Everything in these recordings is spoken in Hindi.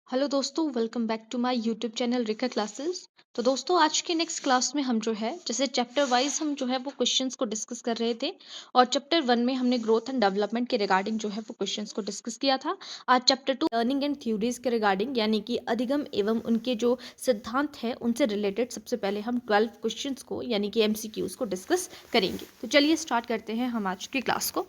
हेलो दोस्तों, welcome back to my YouTube channel Rika classes. तो दोस्तों, आज के नेक्स्ट क्लास में हम जो है जैसे चैप्टर वाइज हम जो है वो क्वेश्चंस को डिस्कस कर रहे थे। और चैप्टर वन में हमने ग्रोथ एंड डेवलपमेंट के रिगार्डिंग जो है वो क्वेश्चंस को डिस्कस किया था। आज chapter two learning and theories के रिगार्डिंग यानी कि अधिगम एवं उनके जो सिद्धांत है उनसे रिलेटेड सबसे पहले हम 12 क्वेश्चंस को यानी कि एमसीक्यूज को डिस्कस करेंगे। तो चलिए स्टार्ट करते हैं हम आज की क्लास को।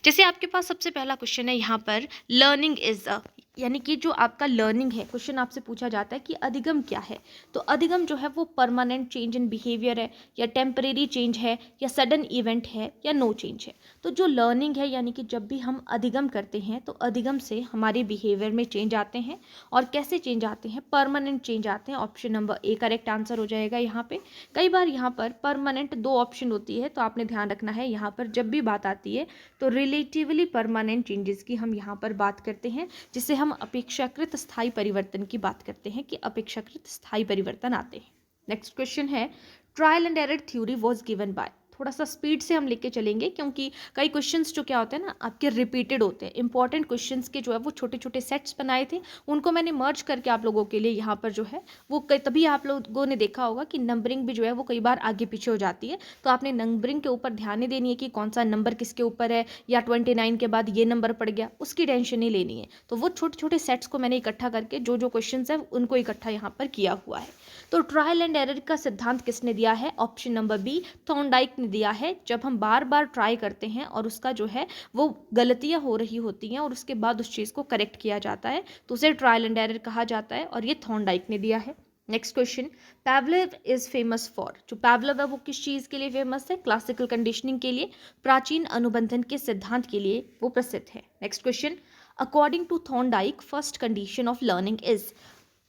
जैसे आपके पास सबसे पहला क्वेश्चन है यहाँ पर, लर्निंग इज अ, यानी कि जो आपका लर्निंग है, क्वेश्चन आपसे पूछा जाता है कि अधिगम क्या है। तो अधिगम जो है वो परमानेंट चेंज इन बिहेवियर है, या टेम्परेरी चेंज है, या सडन इवेंट है, या नो चेंज है। तो जो लर्निंग है यानी कि जब भी हम अधिगम करते हैं तो अधिगम से हमारे बिहेवियर में चेंज आते हैं। और कैसे चेंज आते हैं? परमानेंट चेंज आते हैं। Option number A correct answer हो जाएगा यहाँ पे। कई बार यहाँ पर परमानेंट दो ऑप्शन होती है, तो आपने ध्यान रखना है यहाँ पर जब भी बात आती है तो रिलेटिवली परमानेंट चेंजेस की हम यहाँ पर बात करते हैं, जिसे हम अपेक्षाकृत स्थायी परिवर्तन की बात करते हैं कि अपेक्षाकृत स्थायी परिवर्तन आते हैं। नेक्स्ट क्वेश्चन है, trial and error theory was given by. थोड़ा सा स्पीड से हम लेके चलेंगे क्योंकि कई क्वेश्चंस जो क्या होते हैं ना आपके रिपीटेड होते हैं। इंपॉर्टेंट क्वेश्चंस के जो है वो छोटे छोटे सेट्स बनाए थे, उनको मैंने मर्ज करके आप लोगों के लिए यहाँ पर जो है वो तभी आप लोगों ने देखा होगा कि नंबरिंग भी जो है वो कई बार आगे पीछे हो जाती है। तो आपने नंबरिंग के ऊपर ध्यान नहीं देनी है कि कौन सा नंबर किसके ऊपर है, या 29 के बाद ये नंबर पड़ गया, उसकी टेंशन नहीं लेनी है। तो वो छोटे छोटे सेट्स को मैंने इकट्ठा करके जो जो क्वेश्चन है उनको इकट्ठा यहाँ पर किया हुआ है। तो ट्रायल एंड एरर का सिद्धांत किसने दिया है? ऑप्शन नंबर बी थॉर्नडाइक ने दिया है। जब हम बार बार ट्राई करते हैं और उसका जो है वो गलतियां हो रही होती हैं और उसके बाद उस चीज़ को करेक्ट किया जाता है, तो उसे ट्रायल एंड एरर कहा जाता है, और ये थॉर्नडाइक ने दिया है। Next question, Pavlov is famous for. जो पैवलोव है वो किस चीज़ के लिए फेमस है? क्लासिकल कंडीशनिंग के लिए, प्राचीन अनुबंधन के सिद्धांत के लिए वो प्रसिद्ध है। Next question, according to Thorndike first condition of learning is.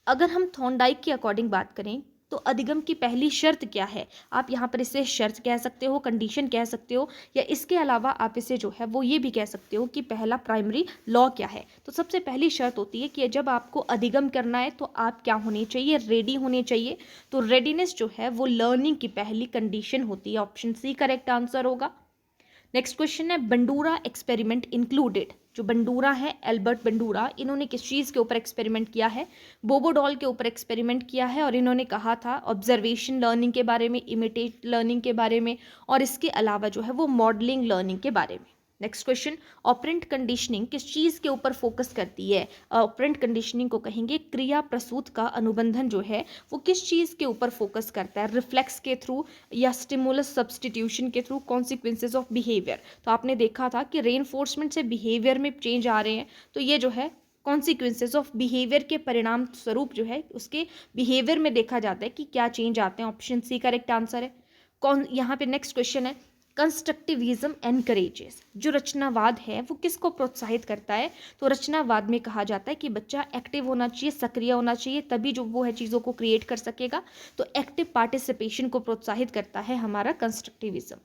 अगर हम थॉर्नडाइक की अकॉर्डिंग बात करें तो अधिगम की पहली शर्त क्या है? आप यहाँ पर इसे शर्त कह सकते हो, कंडीशन कह सकते हो, या इसके अलावा आप इसे जो है वो ये भी कह सकते हो कि पहला प्राइमरी लॉ क्या है। तो सबसे पहली शर्त होती है कि जब आपको अधिगम करना है तो आप क्या होने चाहिए? रेडी होने चाहिए। तो रेडीनेस जो है वो लर्निंग की पहली कंडीशन होती है। ऑप्शन सी करेक्ट आंसर होगा। नेक्स्ट क्वेश्चन है, बंडूरा एक्सपेरिमेंट इंक्लूडेड। जो बंडूरा है, एल्बर्ट बंडूरा, इन्होंने किस चीज़ के ऊपर एक्सपेरिमेंट किया है? बोबोडॉल के ऊपर एक्सपेरिमेंट किया है, और इन्होंने कहा था ऑब्जर्वेशन लर्निंग के बारे में, इमिटेट लर्निंग के बारे में, और इसके अलावा जो है वो मॉडलिंग लर्निंग के बारे में। नेक्स्ट क्वेश्चन, ऑपरेंट कंडीशनिंग किस चीज़ के ऊपर फोकस करती है? ऑपरेंट कंडीशनिंग को कहेंगे क्रिया प्रसूत का अनुबंधन जो है वो किस चीज़ के ऊपर फोकस करता है? रिफ्लेक्स के थ्रू, या स्टिमुलस सब्सटीट्यूशन के थ्रू, कॉन्सिक्वेंसेज ऑफ बिहेवियर। तो आपने देखा था कि रेनफोर्समेंट से बिहेवियर में चेंज आ रहे हैं, तो ये जो है कॉन्सिक्वेंसेज ऑफ बिहेवियर के परिणाम स्वरूप जो है उसके बिहेवियर में देखा जाता है कि क्या चेंज आते हैं। ऑप्शन सी करेक्ट आंसर है। कौन यहाँ पे नेक्स्ट क्वेश्चन है, कंस्ट्रक्टिविज्म एनकरेजेस। जो रचनावाद है वो किसको प्रोत्साहित करता है? तो रचनावाद में कहा जाता है कि बच्चा एक्टिव होना चाहिए, सक्रिय होना चाहिए, तभी जो वो है चीज़ों को क्रिएट कर सकेगा। तो एक्टिव पार्टिसिपेशन को प्रोत्साहित करता है हमारा कंस्ट्रक्टिविज्म।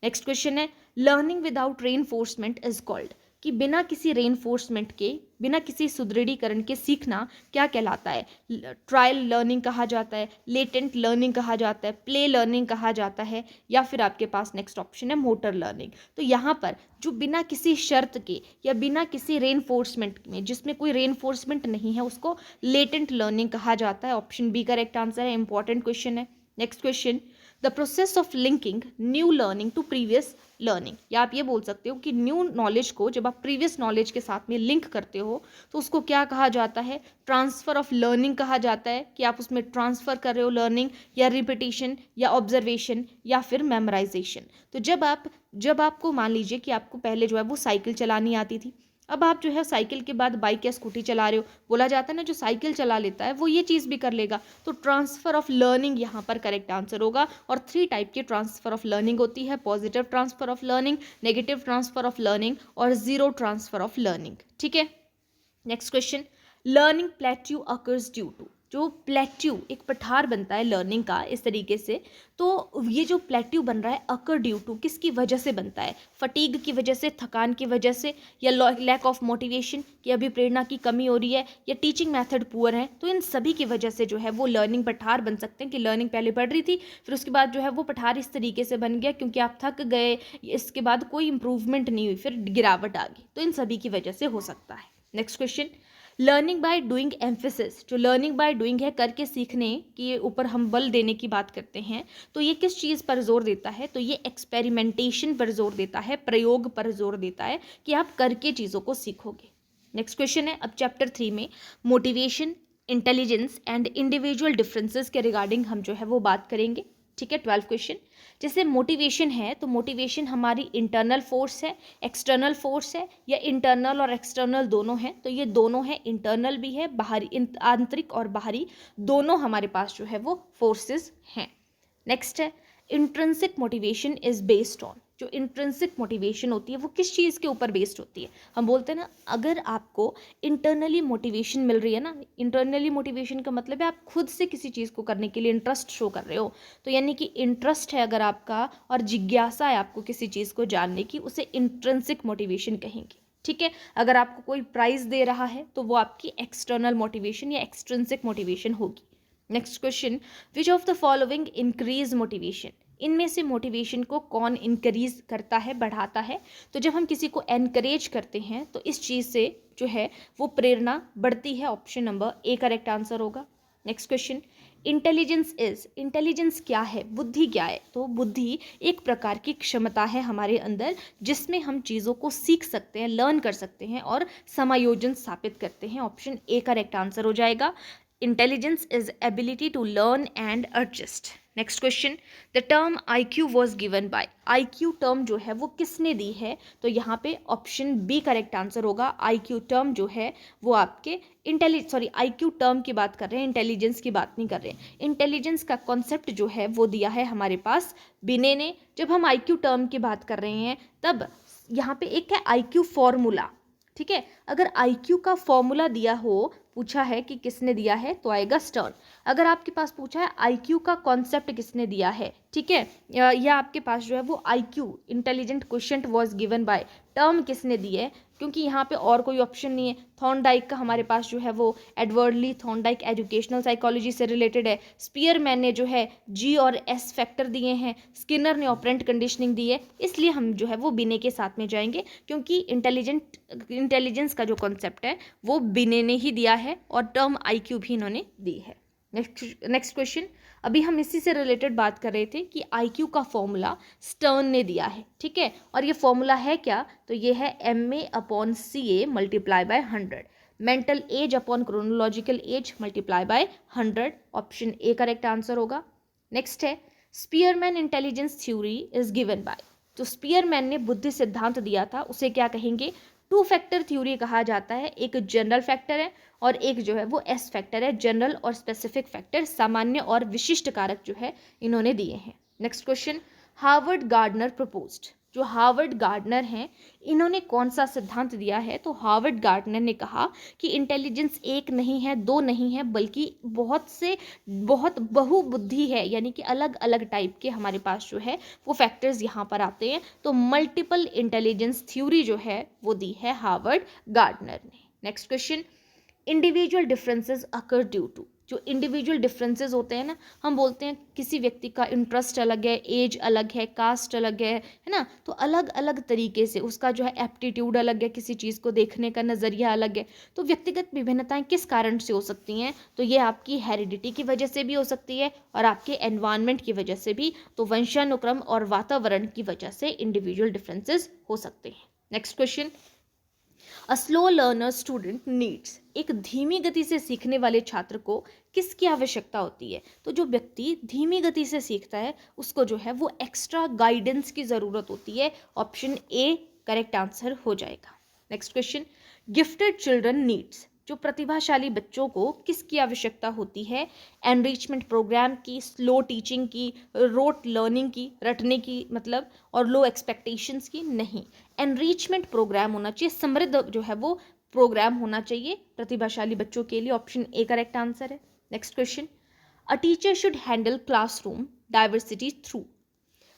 नेक्स्ट क्वेश्चन है, learning without reinforcement is called. कि बिना किसी रेनफोर्समेंट के, बिना किसी सुदृढ़ीकरण के सीखना क्या कहलाता है? ट्रायल लर्निंग कहा जाता है, लेटेंट लर्निंग कहा जाता है, प्ले लर्निंग कहा जाता है, या फिर आपके पास नेक्स्ट ऑप्शन है मोटर लर्निंग। तो यहाँ पर जो बिना किसी शर्त के या बिना किसी रेनफोर्समेंट में, जिसमें कोई रेनफोर्समेंट नहीं है, उसको लेटेंट लर्निंग कहा जाता है। ऑप्शन बी करेक्ट आंसर है। इंपॉर्टेंट क्वेश्चन है। Next question, the process of linking new learning to previous learning. या आप ये बोल सकते हो कि न्यू नॉलेज को जब आप प्रीवियस नॉलेज के साथ में लिंक करते हो तो उसको क्या कहा जाता है? ट्रांसफर ऑफ लर्निंग कहा जाता है, कि आप उसमें ट्रांसफर कर रहे हो लर्निंग, या रिपीटिशन, या ऑब्जर्वेशन, या फिर मेमोराइजेशन। तो जब आपको मान लीजिए कि आपको पहले जो है वो साइकिल चलानी आती थी, अब आप जो है साइकिल के बाद बाइक या स्कूटी चला रहे हो, बोला जाता है ना जो साइकिल चला लेता है वो ये चीज़ भी कर लेगा। तो ट्रांसफर ऑफ लर्निंग यहाँ पर करेक्ट आंसर होगा। और 3 टाइप की ट्रांसफर ऑफ लर्निंग होती है, positive transfer of learning, negative transfer of learning, और जीरो ट्रांसफर ऑफ लर्निंग। ठीक है। Next question, learning plateau occurs due to. जो प्लेट्यू एक पठार बनता है लर्निंग का इस तरीके से, तो ये जो प्लेट्यू बन रहा है अकर ड्यू टू किसकी वजह से बनता है? फटीग की वजह से, थकान की वजह से, या लैक ऑफ मोटिवेशन, कि अभी प्रेरणा की कमी हो रही है, या टीचिंग मेथड पुअर है। तो इन सभी की वजह से जो है वो लर्निंग पठार बन सकते हैं, कि लर्निंग पहले बढ़ रही थी, फिर उसके बाद जो है वो पठार इस तरीके से बन गया क्योंकि आप थक गए, इसके बाद कोई इंप्रूवमेंट नहीं हुई, फिर गिरावट आ गई। तो इन सभी की वजह से हो सकता है। Next question, learning by doing emphasis, जो लर्निंग बाय डूइंग है, करके सीखने के ऊपर हम बल देने की बात करते हैं, तो ये किस चीज़ पर जोर देता है? तो ये एक्सपेरिमेंटेशन पर जोर देता है, प्रयोग पर जोर देता है कि आप करके चीज़ों को सीखोगे। नेक्स्ट क्वेश्चन है अब चैप्टर 3 में motivation, intelligence and individual differences के रिगार्डिंग हम जो है वो बात करेंगे। ठीक है, 12 क्वेश्चन। जैसे मोटिवेशन है तो मोटिवेशन हमारी इंटरनल फोर्स है, एक्सटर्नल फोर्स है, या इंटरनल और एक्सटर्नल दोनों हैं? तो ये दोनों है, इंटरनल भी है, बाहरी, आंतरिक और बाहरी दोनों हमारे पास जो है वो फोर्सेस हैं। नेक्स्ट है intrinsic motivation is based on, जो इंट्रिंसिक मोटिवेशन होती है वो किस चीज़ के ऊपर बेस्ड होती है? हम बोलते हैं ना, अगर आपको इंटरनली मोटिवेशन मिल रही है ना, इंटरनली मोटिवेशन का मतलब है आप खुद से किसी चीज़ को करने के लिए इंटरेस्ट शो कर रहे हो, तो यानी कि इंटरेस्ट है अगर आपका और जिज्ञासा है आपको किसी चीज़ को जानने की, उसे इंट्रिंसिक मोटिवेशन कहेंगे। ठीक है, अगर आपको कोई प्राइज़ दे रहा है तो वो आपकी एक्सटर्नल मोटिवेशन या एक्सट्रिंसिक मोटिवेशन होगी। Next question, which of the following increase motivation, इनमें से मोटिवेशन को कौन इंक्रीज करता है, बढ़ाता है? तो जब हम किसी को एनकरेज करते हैं तो इस चीज़ से जो है वो प्रेरणा बढ़ती है। Option number A correct answer होगा। Next question, intelligence is, intelligence क्या है, बुद्धि क्या है? तो बुद्धि एक प्रकार की क्षमता है हमारे अंदर जिसमें हम चीज़ों को सीख सकते हैं, लर्न कर सकते हैं और समायोजन स्थापित करते हैं। ऑप्शन ए करेक्ट आंसर हो जाएगा। Intelligence is ability to learn and adjust. Next question, the term IQ was given by, IQ term जो है वो किसने दी है? तो यहाँ पे ऑप्शन बी करेक्ट आंसर होगा। IQ टर्म जो है वो आपके IQ टर्म की बात कर रहे हैं, इंटेलिजेंस की बात नहीं कर रहे हैं। इंटेलिजेंस का कॉन्सेप्ट जो है वो दिया है हमारे पास बिने ने। जब हम IQ टर्म की बात कर रहे हैं तब यहाँ पे एक है IQ फॉर्मूला। ठीक है, अगर IQ का फॉर्मूला दिया हो, पूछा है कि किसने दिया है, तो आएगा स्टर्न। अगर आपके पास पूछा है IQ का कॉन्सेप्ट किसने दिया है, ठीक है, या आपके पास जो है वो IQ intelligent quotient was given by, term किसने दी है, क्योंकि यहाँ पे और कोई ऑप्शन नहीं है। थॉर्नडाइक का हमारे पास जो है वो एडवर्ड ली थॉर्नडाइक एजुकेशनल साइकोलॉजी से रिलेटेड है। स्पीयरमैन ने जो है G और S फैक्टर दिए हैं। स्किनर ने ऑपरेंट कंडीशनिंग दी है। इसलिए हम जो है वो बिने के साथ में जाएंगे, क्योंकि इंटेलिजेंस का जो कॉन्सेप्ट है वो बिने ने ही दिया है और टर्म IQ भी इन्होंने दी है। नेक्स्ट क्वेश्चन, अभी हम इसी से रिलेटेड बात कर रहे थे कि IQ का फॉर्मूला स्टर्न ने दिया है। ठीक है, और ये फॉर्मूला है क्या? तो ये है MA/CA multiply by 100, mental as upon chronological S multiply by 100। Option A correct answer होगा। नेक्स्ट है Spearman intelligence theory is given bye, जो स्पीयरमैन ने बुद्धि सिद्धांत दिया था उसे क्या कहेंगे? 2 फैक्टर थ्योरी कहा जाता है। एक जनरल फैक्टर है और एक जो है वो S फैक्टर है। जनरल और स्पेसिफिक फैक्टर, सामान्य और विशिष्ट कारक जो है इन्होंने दिए हैं। Next question, Harvard gardener proposed, जो हार्वर्ड गार्डनर हैं इन्होंने कौन सा सिद्धांत दिया है? तो हार्वर्ड गार्डनर ने कहा कि इंटेलिजेंस एक नहीं है, दो नहीं है, बल्कि बहुत बहुबुद्धि है, यानी कि अलग अलग टाइप के हमारे पास जो है वो फैक्टर्स यहाँ पर आते हैं। तो मल्टीपल इंटेलिजेंस थ्योरी जो है वो दी है हार्वर्ड गार्डनर ने। Next question, individual differences occur due to, जो इंडिविजुअल डिफरेंसेस होते हैं ना, हम बोलते हैं किसी व्यक्ति का इंटरेस्ट अलग है, एज अलग है, कास्ट अलग है ना, तो अलग अलग तरीके से उसका जो है एप्टीट्यूड अलग है, किसी चीज़ को देखने का नज़रिया अलग है। तो व्यक्तिगत विभिन्नताएं किस कारण से हो सकती हैं? तो ये आपकी हेरिडिटी की वजह से भी हो सकती है और आपके एनवायरनमेंट की वजह से भी, तो वंशानुक्रम और वातावरण की वजह से इंडिविजुअल डिफरेंसेस हो सकते हैं। Next question, a slow learner student needs, एक धीमी गति से सीखने वाले छात्र को किसकी आवश्यकता होती है? तो जो व्यक्ति धीमी गति से सीखता है उसको जो है वो एक्स्ट्रा गाइडेंस की ज़रूरत होती है। ऑप्शन ए करेक्ट आंसर हो जाएगा। Next question, gifted children needs, जो प्रतिभाशाली बच्चों को किसकी आवश्यकता होती है? एनरिचमेंट प्रोग्राम की, स्लो टीचिंग की, रोट लर्निंग की, रटने की मतलब, और लो एक्सपेक्टेशंस की? नहीं, एनरिचमेंट प्रोग्राम होना चाहिए, समृद्ध जो है वो प्रोग्राम होना चाहिए प्रतिभाशाली बच्चों के लिए। ऑप्शन ए करेक्ट आंसर है। Next question, a teacher should handle classroom diversity through,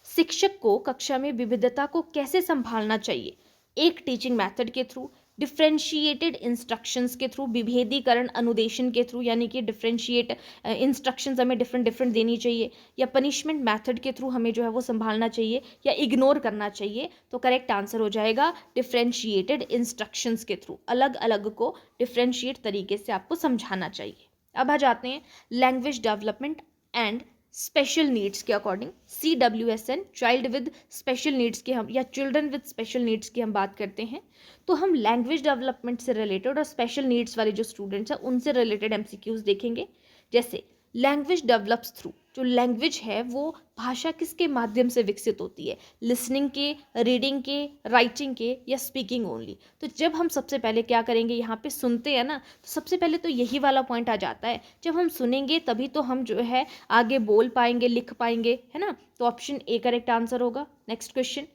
शिक्षक को कक्षा में विविधता को कैसे संभालना चाहिए? एक टीचिंग मेथड के थ्रू, डिफ्रेंशिएटेड इंस्ट्रक्शंस के थ्रू, विभेदीकरण अनुदेशन के थ्रू, यानी कि डिफ्रेंशिएट इंस्ट्रक्शंस हमें डिफरेंट डिफरेंट देनी चाहिए, या पनिशमेंट मेथड के थ्रू हमें जो है वो संभालना चाहिए, या इग्नोर करना चाहिए। तो करेक्ट आंसर हो जाएगा डिफ्रेंशिएटेड इंस्ट्रक्शंस के थ्रू, अलग अलग को डिफ्रेंशिएट तरीके से आपको समझाना चाहिए। अब आ जाते हैं language development and special needs के according. CWSN child with special needs की हम, या चिल्ड्रन विद स्पेशल नीड्स की हम बात करते हैं, तो हम लैंग्वेज डेवलपमेंट से रिलेटेड और स्पेशल नीड्स वाले जो स्टूडेंट्स हैं उनसे रिलेटेड MCQs देखेंगे। जैसे लैंग्वेज डेवलप्स थ्रू, जो लैंग्वेज है वो भाषा किसके माध्यम से विकसित होती है, लिसनिंग के, रीडिंग के, राइटिंग के, या स्पीकिंग ओनली। तो जब हम सबसे पहले क्या करेंगे, यहाँ पे सुनते हैं ना, तो सबसे पहले तो यही वाला पॉइंट आ जाता है, जब हम सुनेंगे तभी तो हम जो है आगे बोल पाएंगे, लिख पाएंगे, है ना। तो ऑप्शन ए करेक्ट आंसर होगा। Next question,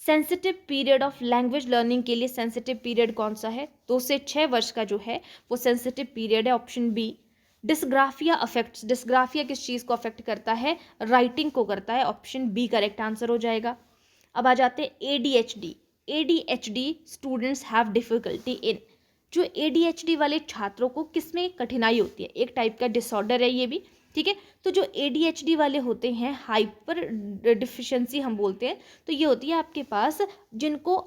sensitive period of language learning के लिए सेंसिटिव पीरियड कौन सा है? 2 से 6 वर्ष का जो है वो सेंसिटिव पीरियड है, option B. Dysgraphia affects, dysgraphia किस चीज़ को अफेक्ट करता है? राइटिंग को करता है, ऑप्शन बी करेक्ट आंसर हो जाएगा। अब आ जाते हैं ADHD। ADHD students have difficulty in, जो ADHD वाले छात्रों को किसमें कठिनाई होती है? एक टाइप का डिसऑर्डर है ये भी, ठीक है। तो जो ADHD वाले होते हैं, हाइपर डिफिशिएंसी हम बोलते हैं, तो ये होती है आपके पास जिनको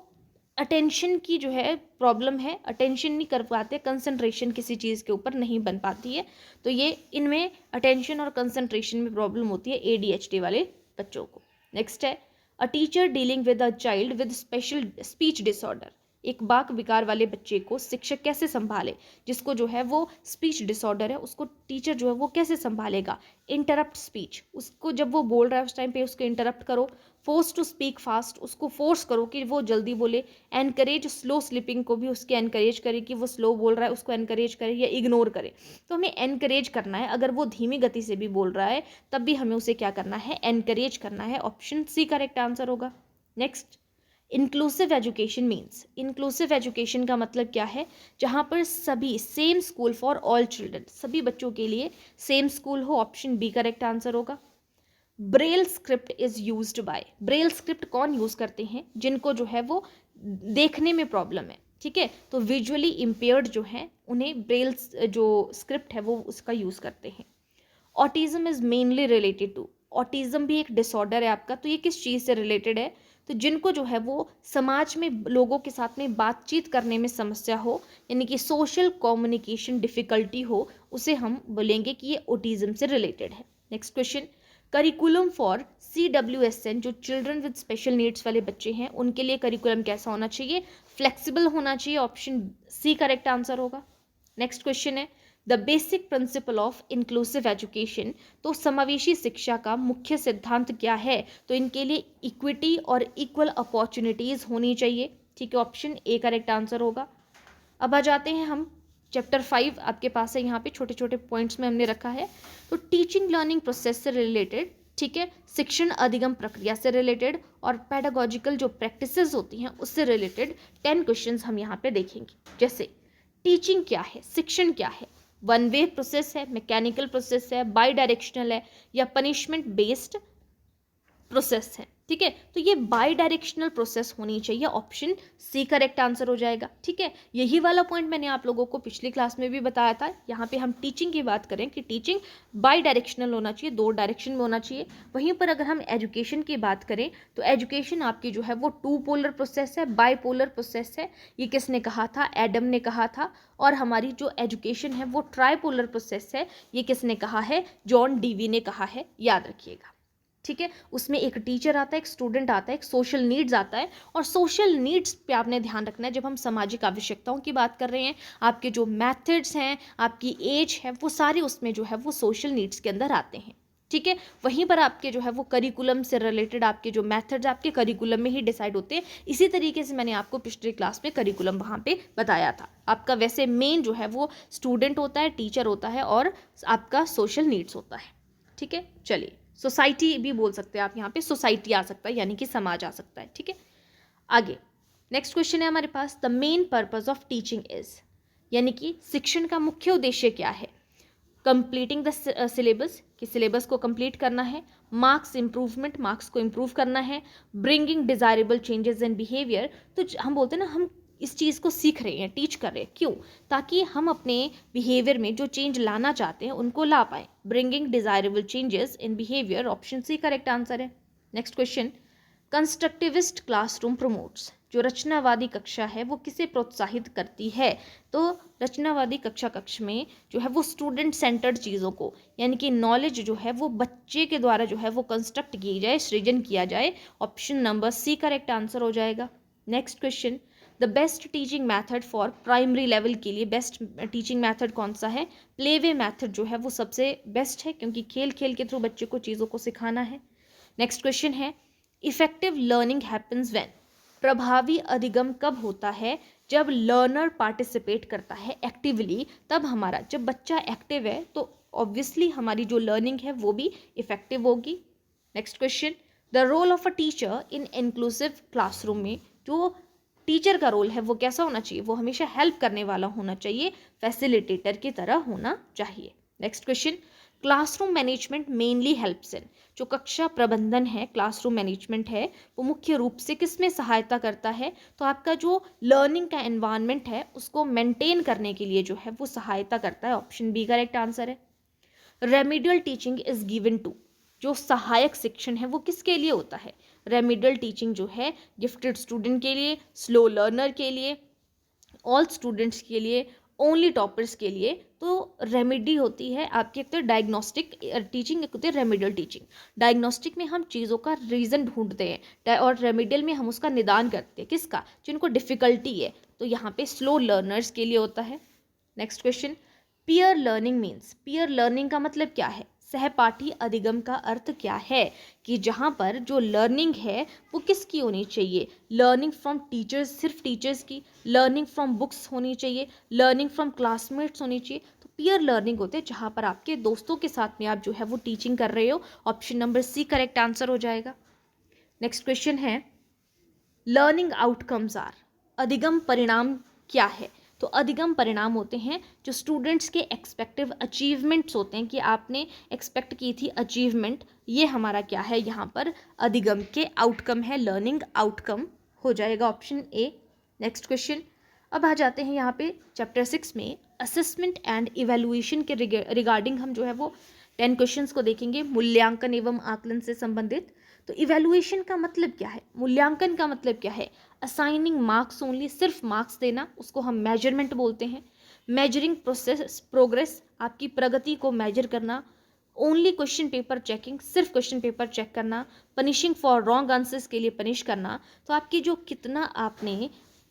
अटेंशन की जो है प्रॉब्लम है, अटेंशन नहीं कर पाते, कंसंट्रेशन किसी चीज़ के ऊपर नहीं बन पाती है, तो ये इनमें अटेंशन और कंसंट्रेशन में प्रॉब्लम होती है ADHD वाले बच्चों को। नेक्स्ट है a teacher dealing with a child with special speech disorder. एक बाक विकार वाले बच्चे को शिक्षक कैसे संभाले, जिसको जो है वो स्पीच डिसऑर्डर है, उसको टीचर जो है वो कैसे संभालेगा? इंटरप्ट स्पीच, उसको जब वो बोल रहा है उस टाइम पे उसको इंटरप्ट करो। फोर्स टू स्पीक फास्ट, उसको फोर्स करो कि वो जल्दी बोले। एनकरेज स्लो स्लीपिंग, को भी उसके एनकरेज करे कि वो स्लो बोल रहा है, उसको एनकरेज करे या इग्नोर करे। तो हमें एनकरेज करना है, अगर वो धीमी गति से भी बोल रहा है तब भी हमें उसे क्या करना है? एनकरेज करना है, ऑप्शन सी करेक्ट आंसर होगा। Next, inclusive education means, inclusive education का मतलब क्या है? जहाँ पर सभी, same school for all children, सभी बच्चों के लिए सेम स्कूल हो, ऑप्शन बी करेक्ट आंसर होगा। Braille script is used by, Braille script कौन यूज करते हैं? जिनको जो है वो देखने में प्रॉब्लम है, ठीक है, तो विजुअली इम्पेयर्ड जो है उन्हें ब्रेल जो स्क्रिप्ट है वो उसका यूज करते हैं। Autism is mainly related to, autism भी एक डिसऑर्डर है आपका, तो ये किस चीज़ से रिलेटेड है? तो जिनको जो है वो समाज में लोगों के साथ में बातचीत करने में समस्या हो, यानी कि सोशल कम्युनिकेशन डिफिकल्टी हो, उसे हम बोलेंगे कि ये ऑटिज्म से रिलेटेड है। Next question, curriculum for CWSN, जो चिल्ड्रन विद स्पेशल नीड्स वाले बच्चे हैं उनके लिए करिकुलम कैसा होना चाहिए? फ्लेक्सिबल होना चाहिए, ऑप्शन सी करेक्ट आंसर होगा। नेक्स्ट क्वेश्चन है the basic principle of inclusive education, तो समावेशी शिक्षा का मुख्य सिद्धांत क्या है? तो इनके लिए इक्विटी और इक्वल अपॉर्चुनिटीज होनी चाहिए, ठीक है, ऑप्शन ए करेक्ट आंसर होगा। अब आ जाते हैं हम चैप्टर 5 आपके पास है, यहाँ पे छोटे छोटे पॉइंट्स में हमने रखा है। तो टीचिंग लर्निंग प्रोसेस से रिलेटेड, ठीक है, शिक्षण अधिगम प्रक्रिया से रिलेटेड और पेडागोजिकल जो प्रैक्टिसेस होती हैं उससे रिलेटेड 10 क्वेश्चंस हम यहाँ पे देखेंगे। जैसे टीचिंग क्या है, शिक्षण क्या है? वन वे प्रोसेस है, मैकेनिकल प्रोसेस है, बाई डायरेक्शनल है, या पनिशमेंट बेस्ड प्रोसेस है, ठीक है। तो ये बाई डायरेक्शनल प्रोसेस होनी चाहिए, ऑप्शन सी करेक्ट आंसर हो जाएगा, ठीक है। यही वाला पॉइंट मैंने आप लोगों को पिछली क्लास में भी बताया था। यहाँ पे हम टीचिंग की बात करें कि टीचिंग बाई डायरेक्शनल होना चाहिए, 2 डायरेक्शन में होना चाहिए। वहीं पर अगर हम एजुकेशन की बात करें तो एजुकेशन आपकी जो है वो 2 पोलर प्रोसेस है, बाई पोलर प्रोसेस है। ये किसने कहा था? एडम ने कहा था। और हमारी जो एजुकेशन है वो ट्राईपोलर प्रोसेस है, ये किसने कहा है? जॉन डीवी ने कहा है, याद रखिएगा, ठीक है। उसमें एक टीचर आता है, एक स्टूडेंट आता है, एक सोशल नीड्स आता है, और सोशल नीड्स पे आपने ध्यान रखना है। जब हम सामाजिक आवश्यकताओं की बात कर रहे हैं, आपके जो मेथड्स हैं, आपकी एज है, वो सारे उसमें जो है वो सोशल नीड्स के अंदर आते हैं, ठीक है। वहीं पर आपके जो है वो करिकुलम से रिलेटेड आपके जो मेथड्स आपके करिकुलम में ही डिसाइड होते हैं। इसी तरीके से मैंने आपको पिछले क्लास में करिकुलम वहाँ पे बताया था। आपका वैसे मेन जो है वो स्टूडेंट होता है, टीचर होता है, और आपका सोशल नीड्स होता है, ठीक है। चलिए, सोसाइटी भी बोल सकते हैं आप, यहाँ पे सोसाइटी आ सकता है, यानी कि समाज आ सकता है, ठीक है। आगे नेक्स्ट क्वेश्चन है हमारे पास, the main purpose of teaching is, यानी कि शिक्षण का मुख्य उद्देश्य क्या है? कंप्लीटिंग द सिलेबस, कि सिलेबस को कंप्लीट करना है। मार्क्स इंप्रूवमेंट, मार्क्स को इंप्रूव करना है। Bringing desirable changes in behaviour, तो हम बोलते हैं ना, हम इस चीज़ को सीख रहे हैं, टीच कर रहे हैं। क्यों? ताकि हम अपने बिहेवियर में जो चेंज लाना चाहते हैं उनको ला पाएँ। Bringing desirable changes in behaviour, option C correct answer है। Next question, constructivist classroom promotes, जो रचनावादी कक्षा है वो किसे प्रोत्साहित करती है? तो रचनावादी कक्ष में जो है वो स्टूडेंट सेंटर्ड चीज़ों को, यानी कि नॉलेज जो है वो बच्चे के द्वारा जो है वो कंस्ट्रक्ट की जाए, सृजन किया जाए। Option number C correct answer हो जाएगा। Next question, the best teaching method for primary level के लिए बेस्ट टीचिंग मैथड कौन सा है? प्ले वे मैथड जो है वो सबसे बेस्ट है, क्योंकि खेल खेल के थ्रू बच्चे को चीज़ों को सिखाना है। नेक्स्ट क्वेश्चन है, इफेक्टिव लर्निंग हैपन्स व्हेन, प्रभावी अधिगम कब होता है? जब लर्नर पार्टिसिपेट करता है एक्टिवली, तब हमारा, जब बच्चा एक्टिव है तो ऑब्वियसली हमारी जो लर्निंग है वो भी इफेक्टिव होगी। Next question, the role of a teacher in inclusive classroom में, जो टीचर का रोल है वो कैसा होना चाहिए? वो हमेशा हेल्प करने वाला होना चाहिए, फैसिलिटेटर की तरह होना चाहिए। Next question, classroom management mainly helps in, जो कक्षा प्रबंधन है, क्लासरूम मैनेजमेंट है, वो मुख्य रूप से किस में सहायता करता है? तो आपका जो लर्निंग का एनवायरनमेंट है उसको मेंटेन करने के लिए जो है वो सहायता करता है। ऑप्शन बी करेक्ट आंसर है। Remedial teaching is given to, जो सहायक शिक्षण है वो किसके लिए होता है? रेमिडियल टीचिंग जो है गिफ्टेड स्टूडेंट के लिए, स्लो लर्नर के लिए, ऑल स्टूडेंट्स के लिए, ओनली टॉपर्स के लिए। तो रेमेडी होती है आपकी, एक तो डायग्नोस्टिक टीचिंग, एक होती है रेमेडियल टीचिंग। डायग्नोस्टिक में हम चीज़ों का रीज़न ढूंढते हैं और रेमेडियल में हम उसका निदान करते हैं। किसका? जिनको डिफ़िकल्टी है। तो यहाँ पे स्लो लर्नर्स के लिए होता है। Next question, peer learning means, peer learning का मतलब क्या है? सहपाठी अधिगम का अर्थ क्या है? कि जहाँ पर जो लर्निंग है वो किसकी होनी चाहिए? लर्निंग फ्रॉम टीचर्स, सिर्फ टीचर्स की, लर्निंग फ्रॉम बुक्स होनी चाहिए, लर्निंग फ्रॉम क्लासमेट्स होनी चाहिए। तो पीयर लर्निंग होते हैं जहाँ पर आपके दोस्तों के साथ में आप जो है वो टीचिंग कर रहे हो। Option number C correct answer हो जाएगा। नेक्स्ट क्वेश्चन है, लर्निंग आउटकम्स आर, अधिगम परिणाम क्या है? तो अधिगम परिणाम होते हैं जो स्टूडेंट्स के एक्सपेक्टिव अचीवमेंट्स होते हैं, कि आपने एक्सपेक्ट की थी अचीवमेंट, ये हमारा क्या है यहाँ पर? अधिगम के आउटकम है, लर्निंग आउटकम हो जाएगा। Option A. नेक्स्ट क्वेश्चन, अब आ जाते हैं यहाँ पे चैप्टर 6 में असेसमेंट एंड इवेल्युएशन के रिगार्डिंग हम जो है वो 10 क्वेश्चंस को देखेंगे, मूल्यांकन एवं आकलन से संबंधित। तो इवेल्युएशन का मतलब क्या है? मूल्यांकन का मतलब क्या है? असाइनिंग मार्क्स ओनली, सिर्फ मार्क्स देना, उसको हम मेजरमेंट बोलते हैं। मेजरिंग प्रोग्रेस, आपकी प्रगति को मेजर करना। ओनली क्वेश्चन पेपर चेकिंग, सिर्फ क्वेश्चन पेपर चेक करना। पनिशिंग फॉर रॉन्ग आंसर्स के लिए पनिश करना। तो आपकी जो कितना आपने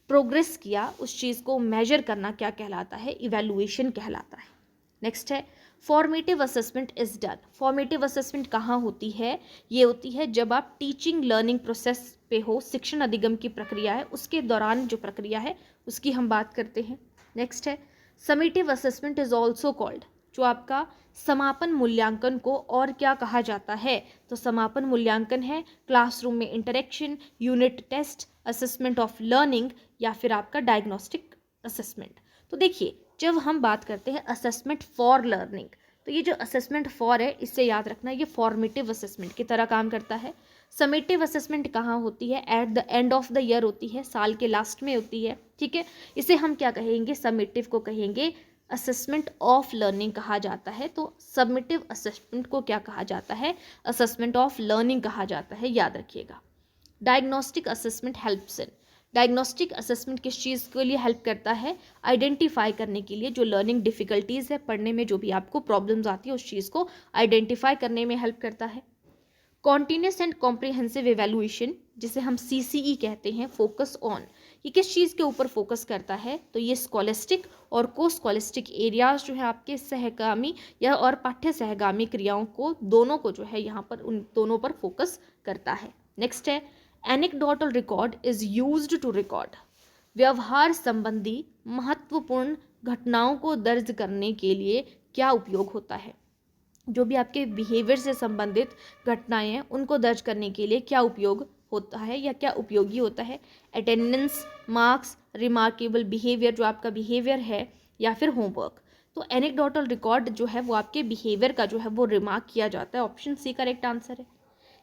प्रोग्रेस किया उस चीज़ को मेजर करना क्या कहलाता है? इवेल्युएशन कहलाता है। नेक्स्ट है, formative assessment is done. Formative assessment कहाँ होती है? ये होती है जब आप टीचिंग लर्निंग प्रोसेस पे हो, शिक्षण अधिगम की प्रक्रिया है उसके दौरान जो प्रक्रिया है उसकी हम बात करते हैं। नेक्स्ट है, summative assessment is also called, जो आपका समापन मूल्यांकन को और क्या कहा जाता है? तो समापन मूल्यांकन है क्लासरूम में interaction, unit test, assessment of learning, या फिर आपका डायग्नोस्टिक असेसमेंट। तो देखिए, जब हम बात करते हैं असेसमेंट फॉर लर्निंग, तो ये जो असेसमेंट फॉर है इससे याद रखना ये फॉर्मेटिव असेसमेंट की तरह काम करता है। समेटिव असेसमेंट कहाँ होती है? At the end of the year होती है, साल के लास्ट में होती है। ठीक है, इसे हम क्या कहेंगे? समेटिव को कहेंगे असेसमेंट ऑफ लर्निंग कहा जाता है। तो समेटिव असेसमेंट को क्या कहा जाता है? असेसमेंट ऑफ लर्निंग कहा जाता है, याद रखिएगा। Diagnostic assessment helps in, diagnostic assessment किस चीज़ के लिए हेल्प करता है? आइडेंटिफाई करने के लिए, जो लर्निंग डिफ़िकल्टीज़ है, पढ़ने में जो भी आपको प्रॉब्लम्स आती है उस चीज़ को आइडेंटिफाई करने में हेल्प करता है। कॉन्टीन्यूस एंड कॉम्प्रिहेंसिव एवेल्युएशन, जिसे हम CCE कहते हैं, फोकस ऑन, ये किस चीज़ के ऊपर फोकस करता है? तो ये स्कॉलिस्टिक और को स्कॉलिस्टिक एरियाज जो है आपके सहगामी या और पाठ्य सहगामी क्रियाओं को, दोनों को जो है यहाँ पर उन दोनों पर फोकस करता है। नेक्स्ट है, anecdotal record is used to record, व्यवहार संबंधी महत्वपूर्ण घटनाओं को दर्ज करने के लिए क्या उपयोग होता है? जो भी आपके बिहेवियर से संबंधित घटनाएं हैं उनको दर्ज करने के लिए क्या उपयोग होता है या क्या उपयोगी होता है? अटेंडेंस, मार्क्स, रिमार्केबल बिहेवियर, जो आपका बिहेवियर है, या फिर होमवर्क। तो एनेक्डोटल रिकॉर्ड जो है वो आपके बिहेवियर का जो है वो रिमार्क किया जाता है। ऑप्शन सी करेक्ट आंसर है।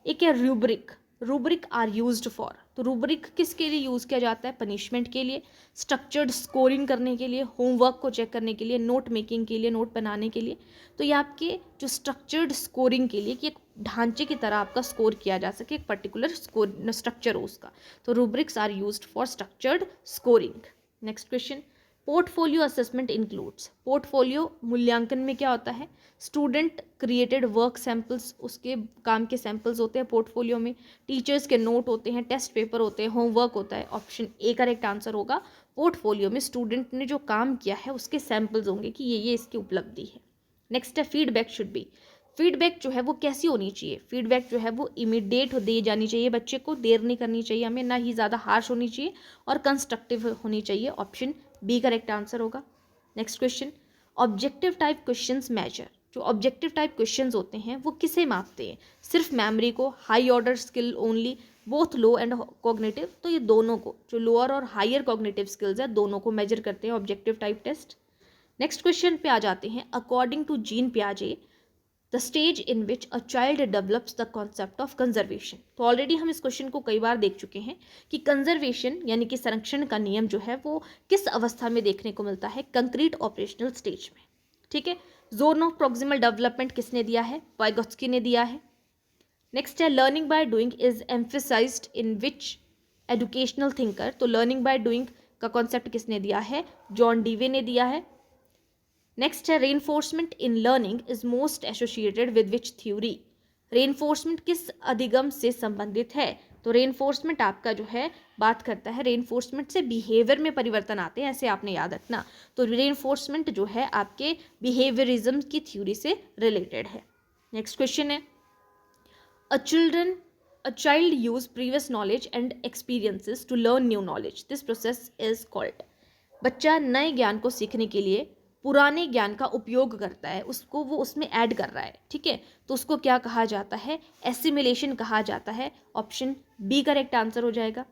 एक है rubric, rubric are used for, तो रूब्रिक किसके लिए यूज़ किया जाता है? पनिशमेंट के लिए, स्ट्रक्चर्ड स्कोरिंग करने के लिए, होमवर्क को चेक करने के लिए, नोट मेकिंग के लिए, नोट बनाने के लिए। तो ये आपके जो स्ट्रक्चर्ड स्कोरिंग के लिए कि एक ढांचे की तरह आपका स्कोर किया जा सके, एक पर्टिकुलर स्कोर स्ट्रक्चर हो उसका। तो rubrics are used for structured scoring. Next question, portfolio assessment includes. Portfolio मूल्यांकन में क्या होता है? स्टूडेंट क्रिएटेड वर्क सैम्पल्स, उसके काम के सैम्पल्स होते हैं पोर्टफोलियो में, टीचर्स के नोट होते हैं, टेस्ट पेपर होते हैं, होमवर्क होता है। ऑप्शन ए करेक्ट आंसर होगा। पोर्टफोलियो में स्टूडेंट ने जो काम किया है उसके सैम्पल्स होंगे कि ये इसकी उपलब्धि है। नेक्स्ट है फीडबैक शुड बी। फीडबैक जो है वो कैसी होनी चाहिए? फीडबैक जो है वो इमीडिएट दे जानी चाहिए, बच्चे को देर नहीं करनी चाहिए हमें, ना ही ज़्यादा हार्श होनी चाहिए, और कंस्ट्रक्टिव होनी चाहिए। ऑप्शन बी करेक्ट आंसर होगा। Next question, objective type questions measure. जो ऑब्जेक्टिव टाइप क्वेश्चंस होते हैं वो किसे मापते हैं? सिर्फ मेमोरी को, high order skill only, both low and cognitive. तो ये दोनों को, जो लोअर और हायर कॉग्निटिव स्किल्स है, दोनों को मेजर करते हैं objective type test. Next question पे आ जाते हैं, अकॉर्डिंग टू जीन पियाजे the stage in which a child develops the concept of conservation. तो ऑलरेडी हम इस क्वेश्चन को कई बार देख चुके हैं कि कंजर्वेशन यानी कि संरक्षण का नियम जो है वो किस अवस्था में देखने को मिलता है? कंक्रीट ऑपरेशनल स्टेज में। ठीक है, जोन ऑफ प्रोक्सिमल डेवलपमेंट किसने दिया है? वाइगोत्स्की ने दिया है। नेक्स्ट है, learning by doing is emphasised in which educational thinker. तो लर्निंग बाय डूइंग का कॉन्सेप्ट किसने दिया है? जॉन डीवे ने दिया है। नेक्स्ट है, reinforcement in learning is most associated with which theory. Reinforcement किस अधिगम से संबंधित है? तो रेनफोर्समेंट आपका जो है बात करता है, रेनफोर्समेंट से बिहेवियर में परिवर्तन आते हैं, ऐसे आपने याद रखना। तो रेनफोर्समेंट जो है आपके बिहेवियरिज्म की थ्योरी से रिलेटेड है। नेक्स्ट क्वेश्चन है, a child use previous knowledge and experiences to learn new knowledge. This process is called। बच्चा नए ज्ञान को सीखने के लिए पुराने ज्ञान का उपयोग करता है, उसको वो उसमें ऐड कर रहा है। ठीक है, तो उसको क्या कहा जाता है? एसिमिलेशन कहा जाता है। ऑप्शन बी करेक्ट आंसर हो जाएगा।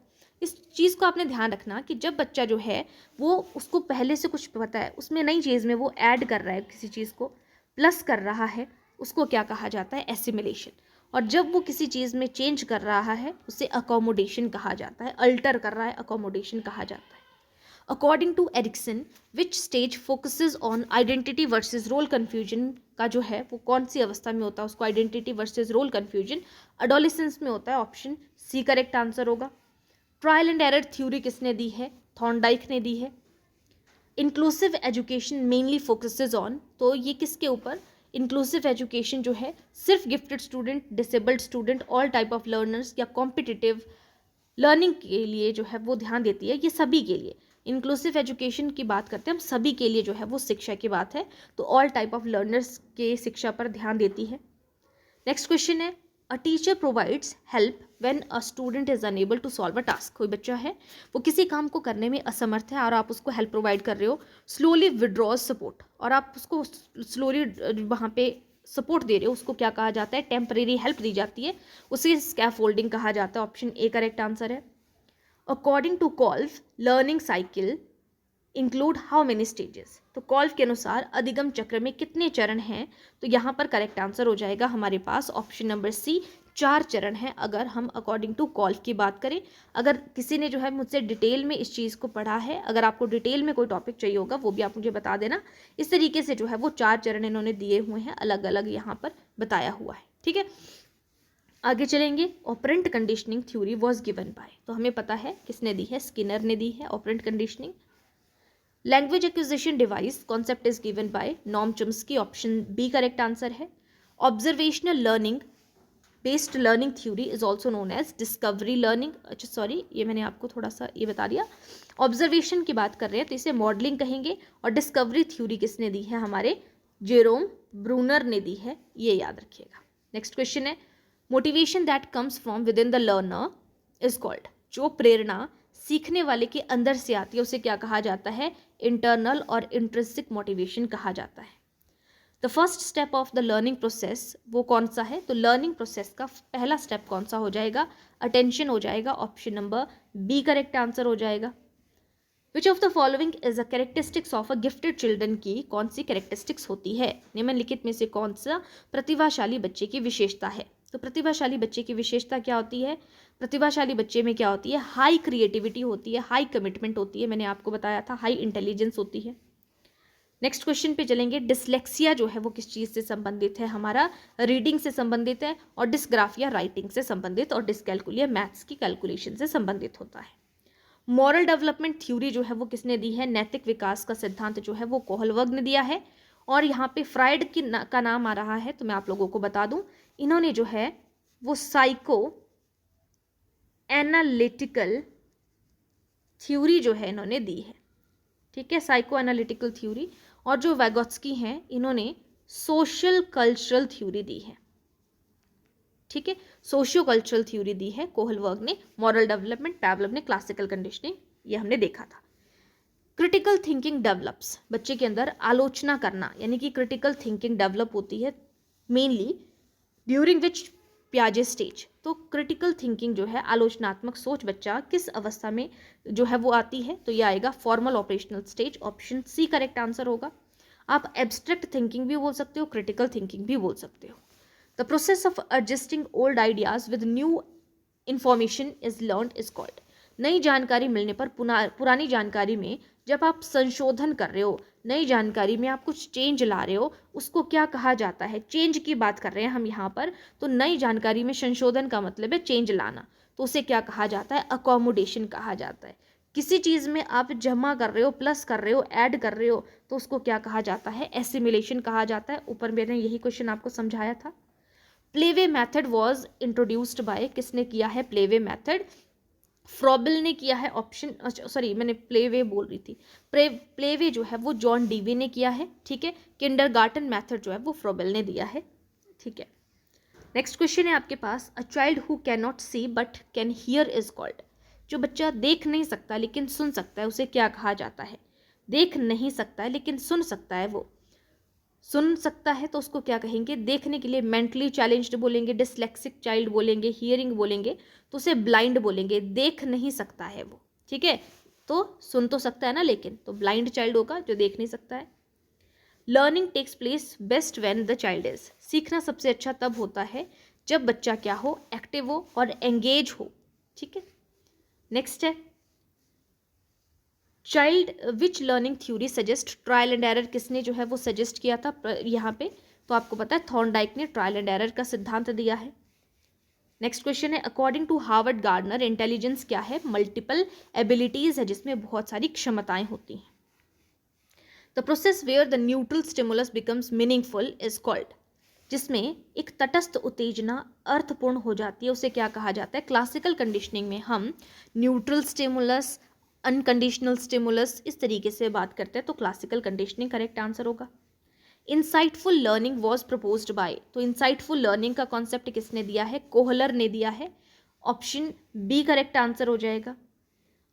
इस चीज़ को आपने ध्यान रखना कि जब बच्चा जो है वो, उसको पहले से कुछ पता है, उसमें नई चीज़ में वो ऐड कर रहा है, किसी चीज़ को प्लस कर रहा है, उसको क्या कहा जाता है? एसिमिलेशन। और जब वो किसी चीज़ में चेंज कर रहा है उसे अकोमोडेशन कहा जाता है, अल्टर कर रहा है, अकोमोडेशन कहा जाता है। According to Erikson which stage focuses on identity versus role confusion का जो है वो कौन सी अवस्था में होता है? उसको identity versus role confusion adolescence में होता है। ऑप्शन सी करेक्ट आंसर होगा। ट्रायल एंड एरर थ्योरी किसने दी है? थॉर्नडाइक ने दी है। Inclusive education mainly focuses on, तो ये किसके ऊपर? इंक्लूसिव एजुकेशन जो है सिर्फ gifted student, disabled student, all type of learners या कॉम्पिटिटिव लर्निंग के लिए जो है वो ध्यान देती है। ये सभी के लिए इंक्लूसिव एजुकेशन की बात करते हैं हम, सभी के लिए जो है वो शिक्षा की बात है, तो ऑल टाइप ऑफ लर्नर्स के शिक्षा पर ध्यान देती है। नेक्स्ट क्वेश्चन है, a teacher provides help when a student is unable to solve a task. कोई बच्चा है वो किसी काम को करने में असमर्थ है और आप उसको हेल्प प्रोवाइड कर रहे हो, स्लोली विड्रॉज सपोर्ट, और आप उसको स्लोली वहाँ पे सपोर्ट दे रहे हो, उसको क्या कहा जाता है? टेम्परेरी हेल्प दी जाती है, उसे स्कैफोल्डिंग कहा जाता है। ऑप्शन ए करेक्ट आंसर है। According to Kolb learning cycle include how many stages. तो कॉल्व के अनुसार अधिगम चक्र में कितने चरण हैं? तो यहाँ पर करेक्ट आंसर हो जाएगा हमारे पास ऑप्शन नंबर सी, 4 चरण हैं। अगर हम अकॉर्डिंग टू कॉल्व की बात करें, अगर किसी ने जो है मुझसे डिटेल में इस चीज़ को पढ़ा है, अगर आपको डिटेल में कोई टॉपिक चाहिए होगा वो भी आप मुझे बता देना। इस तरीके से जो है वो 4 चरण इन्होंने दिए हुए हैं, अलग अलग यहाँ पर बताया हुआ है। ठीक है, आगे चलेंगे। Operant conditioning theory was given by, तो हमें पता है किसने दी है? स्किनर ने दी है operant conditioning. Language acquisition device concept is given by नॉर्म Chomsky. Option B correct answer है। Observational learning based learning theory is also known as discovery learning. अच्छा सॉरी, ये मैंने आपको थोड़ा सा ये बता दिया। ऑब्जर्वेशन की बात कर रहे हैं तो इसे मॉडलिंग कहेंगे, और डिस्कवरी थ्योरी किसने दी है? हमारे जेरोम ब्रूनर ने दी है, ये याद रखिएगा। नेक्स्ट क्वेश्चन है, motivation that comes from with in the learner is called. जो प्रेरणा सीखने वाले के अंदर से आती है उसे क्या कहा जाता है? इंटरनल और इंट्रिंसिक मोटिवेशन कहा जाता है। The first step of the learning process वो कौन सा है? तो लर्निंग प्रोसेस का पहला स्टेप कौन सा हो जाएगा? अटेंशन हो जाएगा। Option number B correct answer हो जाएगा। Which of the following is a characteristics of a gifted children की कौन सी कैरेक्टरिस्टिक्स होती है? निम्नलिखित में से कौन सा प्रतिभाशाली बच्चे की विशेषता है? तो प्रतिभाशाली बच्चे की विशेषता क्या होती है? प्रतिभाशाली बच्चे में क्या होती है, हाई क्रिएटिविटी होती है, हाई कमिटमेंट होती है, मैंने आपको बताया था, हाई इंटेलिजेंस होती है। नेक्स्ट क्वेश्चन पे चलेंगे। डिसलेक्सिया जो है वो किस चीज़ से संबंधित है, हमारा रीडिंग से संबंधित है, और डिस्ग्राफिया राइटिंग से संबंधित, और डिसकैलकुलिया मैथ्स की कैलकुलेशन से संबंधित होता है। मॉरल डेवलपमेंट थ्योरी जो है वो किसने दी है, नैतिक विकास का सिद्धांत जो है वो कोहलवर्ग ने दिया है। और यहाँ पे फ्राइड का नाम आ रहा है, तो मैं आप लोगों को बता दूं, इन्होंने जो है वो साइको एनालिटिकल थ्योरी जो है इन्होंने दी है, ठीक है, साइको एनालिटिकल थ्योरी। और जो वैगोत्स्की हैं इन्होंने सोशल कल्चरल थ्योरी दी है, ठीक है, सोशियो कल्चरल थ्योरी दी है कोहलवर्ग ने। मॉरल डेवलपमेंट पैवलव ने क्लासिकल कंडीशनिंग, ये हमने देखा था। क्रिटिकल थिंकिंग डेवलप्स, बच्चे के अंदर आलोचना करना, यानी कि क्रिटिकल थिंकिंग डेवलप होती है मेनली ड्यूरिंग विच पियाजे स्टेज। तो क्रिटिकल थिंकिंग जो है, आलोचनात्मक सोच, बच्चा किस अवस्था में जो है वो आती है, तो ये आएगा formal operational stage, option C correct answer होगा। आप एब्स्ट्रैक्ट थिंकिंग भी बोल सकते हो, क्रिटिकल थिंकिंग भी बोल सकते हो। The process of adjusting old ideas with new information is learned is called. नई जानकारी मिलने पर पुरानी जानकारी में जब आप संशोधन कर रहे हो, नई जानकारी में आप कुछ चेंज ला रहे हो, उसको क्या कहा जाता है, चेंज की बात कर रहे हैं हम यहाँ पर। तो नई जानकारी में संशोधन का मतलब है चेंज लाना, तो उसे क्या कहा जाता है, अकोमोडेशन कहा जाता है। किसी चीज़ में आप जमा कर रहे हो, प्लस कर रहे हो, ऐड कर रहे हो, तो उसको क्या कहा जाता है, एसिमिलेशन कहा जाता है। ऊपर मैंने यही क्वेश्चन आपको समझाया था। Playway method was introduced by, किसने किया है प्लेवे मेथड, फ्रॉबल ने किया है। ऑप्शन सॉरी, मैंने प्लेवे बोल रही थी, प्लेवे जो है वो जॉन डीवे ने किया है, ठीक है। किंडरगार्टन मेथड जो है वो फ्रॉबल ने दिया है, ठीक है। नेक्स्ट क्वेश्चन है आपके पास, a child who can not see but can hear is called. जो बच्चा देख नहीं सकता लेकिन सुन सकता है, उसे क्या कहा जाता है, देख नहीं सकता है लेकिन सुन सकता है, वो सुन सकता है तो उसको क्या कहेंगे, देखने के लिए मेंटली चैलेंज्ड बोलेंगे, डिसलेक्सिक चाइल्ड बोलेंगे, हियरिंग बोलेंगे, तो उसे ब्लाइंड बोलेंगे, देख नहीं सकता है वो, ठीक है। तो सुन तो सकता है ना, लेकिन तो ब्लाइंड चाइल्ड होगा जो देख नहीं सकता है। Learning takes place best when the child is, सीखना सबसे अच्छा तब होता है जब बच्चा क्या हो, एक्टिव हो और एंगेज हो, ठीक है। नेक्स्ट है child which learning theory suggest trial and error, किसने जो है वो सजेस्ट किया था यहाँ पे, तो आपको पता है थॉर्नडाइक ने ट्रायल एंड एरर का सिद्धांत दिया है। नेक्स्ट क्वेश्चन है, according to Harvard Gardner intelligence क्या है, मल्टीपल एबिलिटीज है जिसमें बहुत सारी क्षमताएं होती हैं। The process where the neutral stimulus becomes meaningful is called, जिसमें एक तटस्थ उत्तेजना अर्थपूर्ण हो जाती है, उसे क्या कहा जाता है। क्लासिकल कंडीशनिंग में हम न्यूट्रल स्टिमुलस, अनकंडीशनल स्टिमुलस, इस तरीके से बात करते हैं, तो क्लासिकल कंडीशनिंग करेक्ट आंसर होगा। Insightful learning was proposed by, तो इंसाइटफुल लर्निंग का कॉन्सेप्ट किसने दिया है, कोहलर ने दिया है, ऑप्शन बी करेक्ट आंसर हो जाएगा।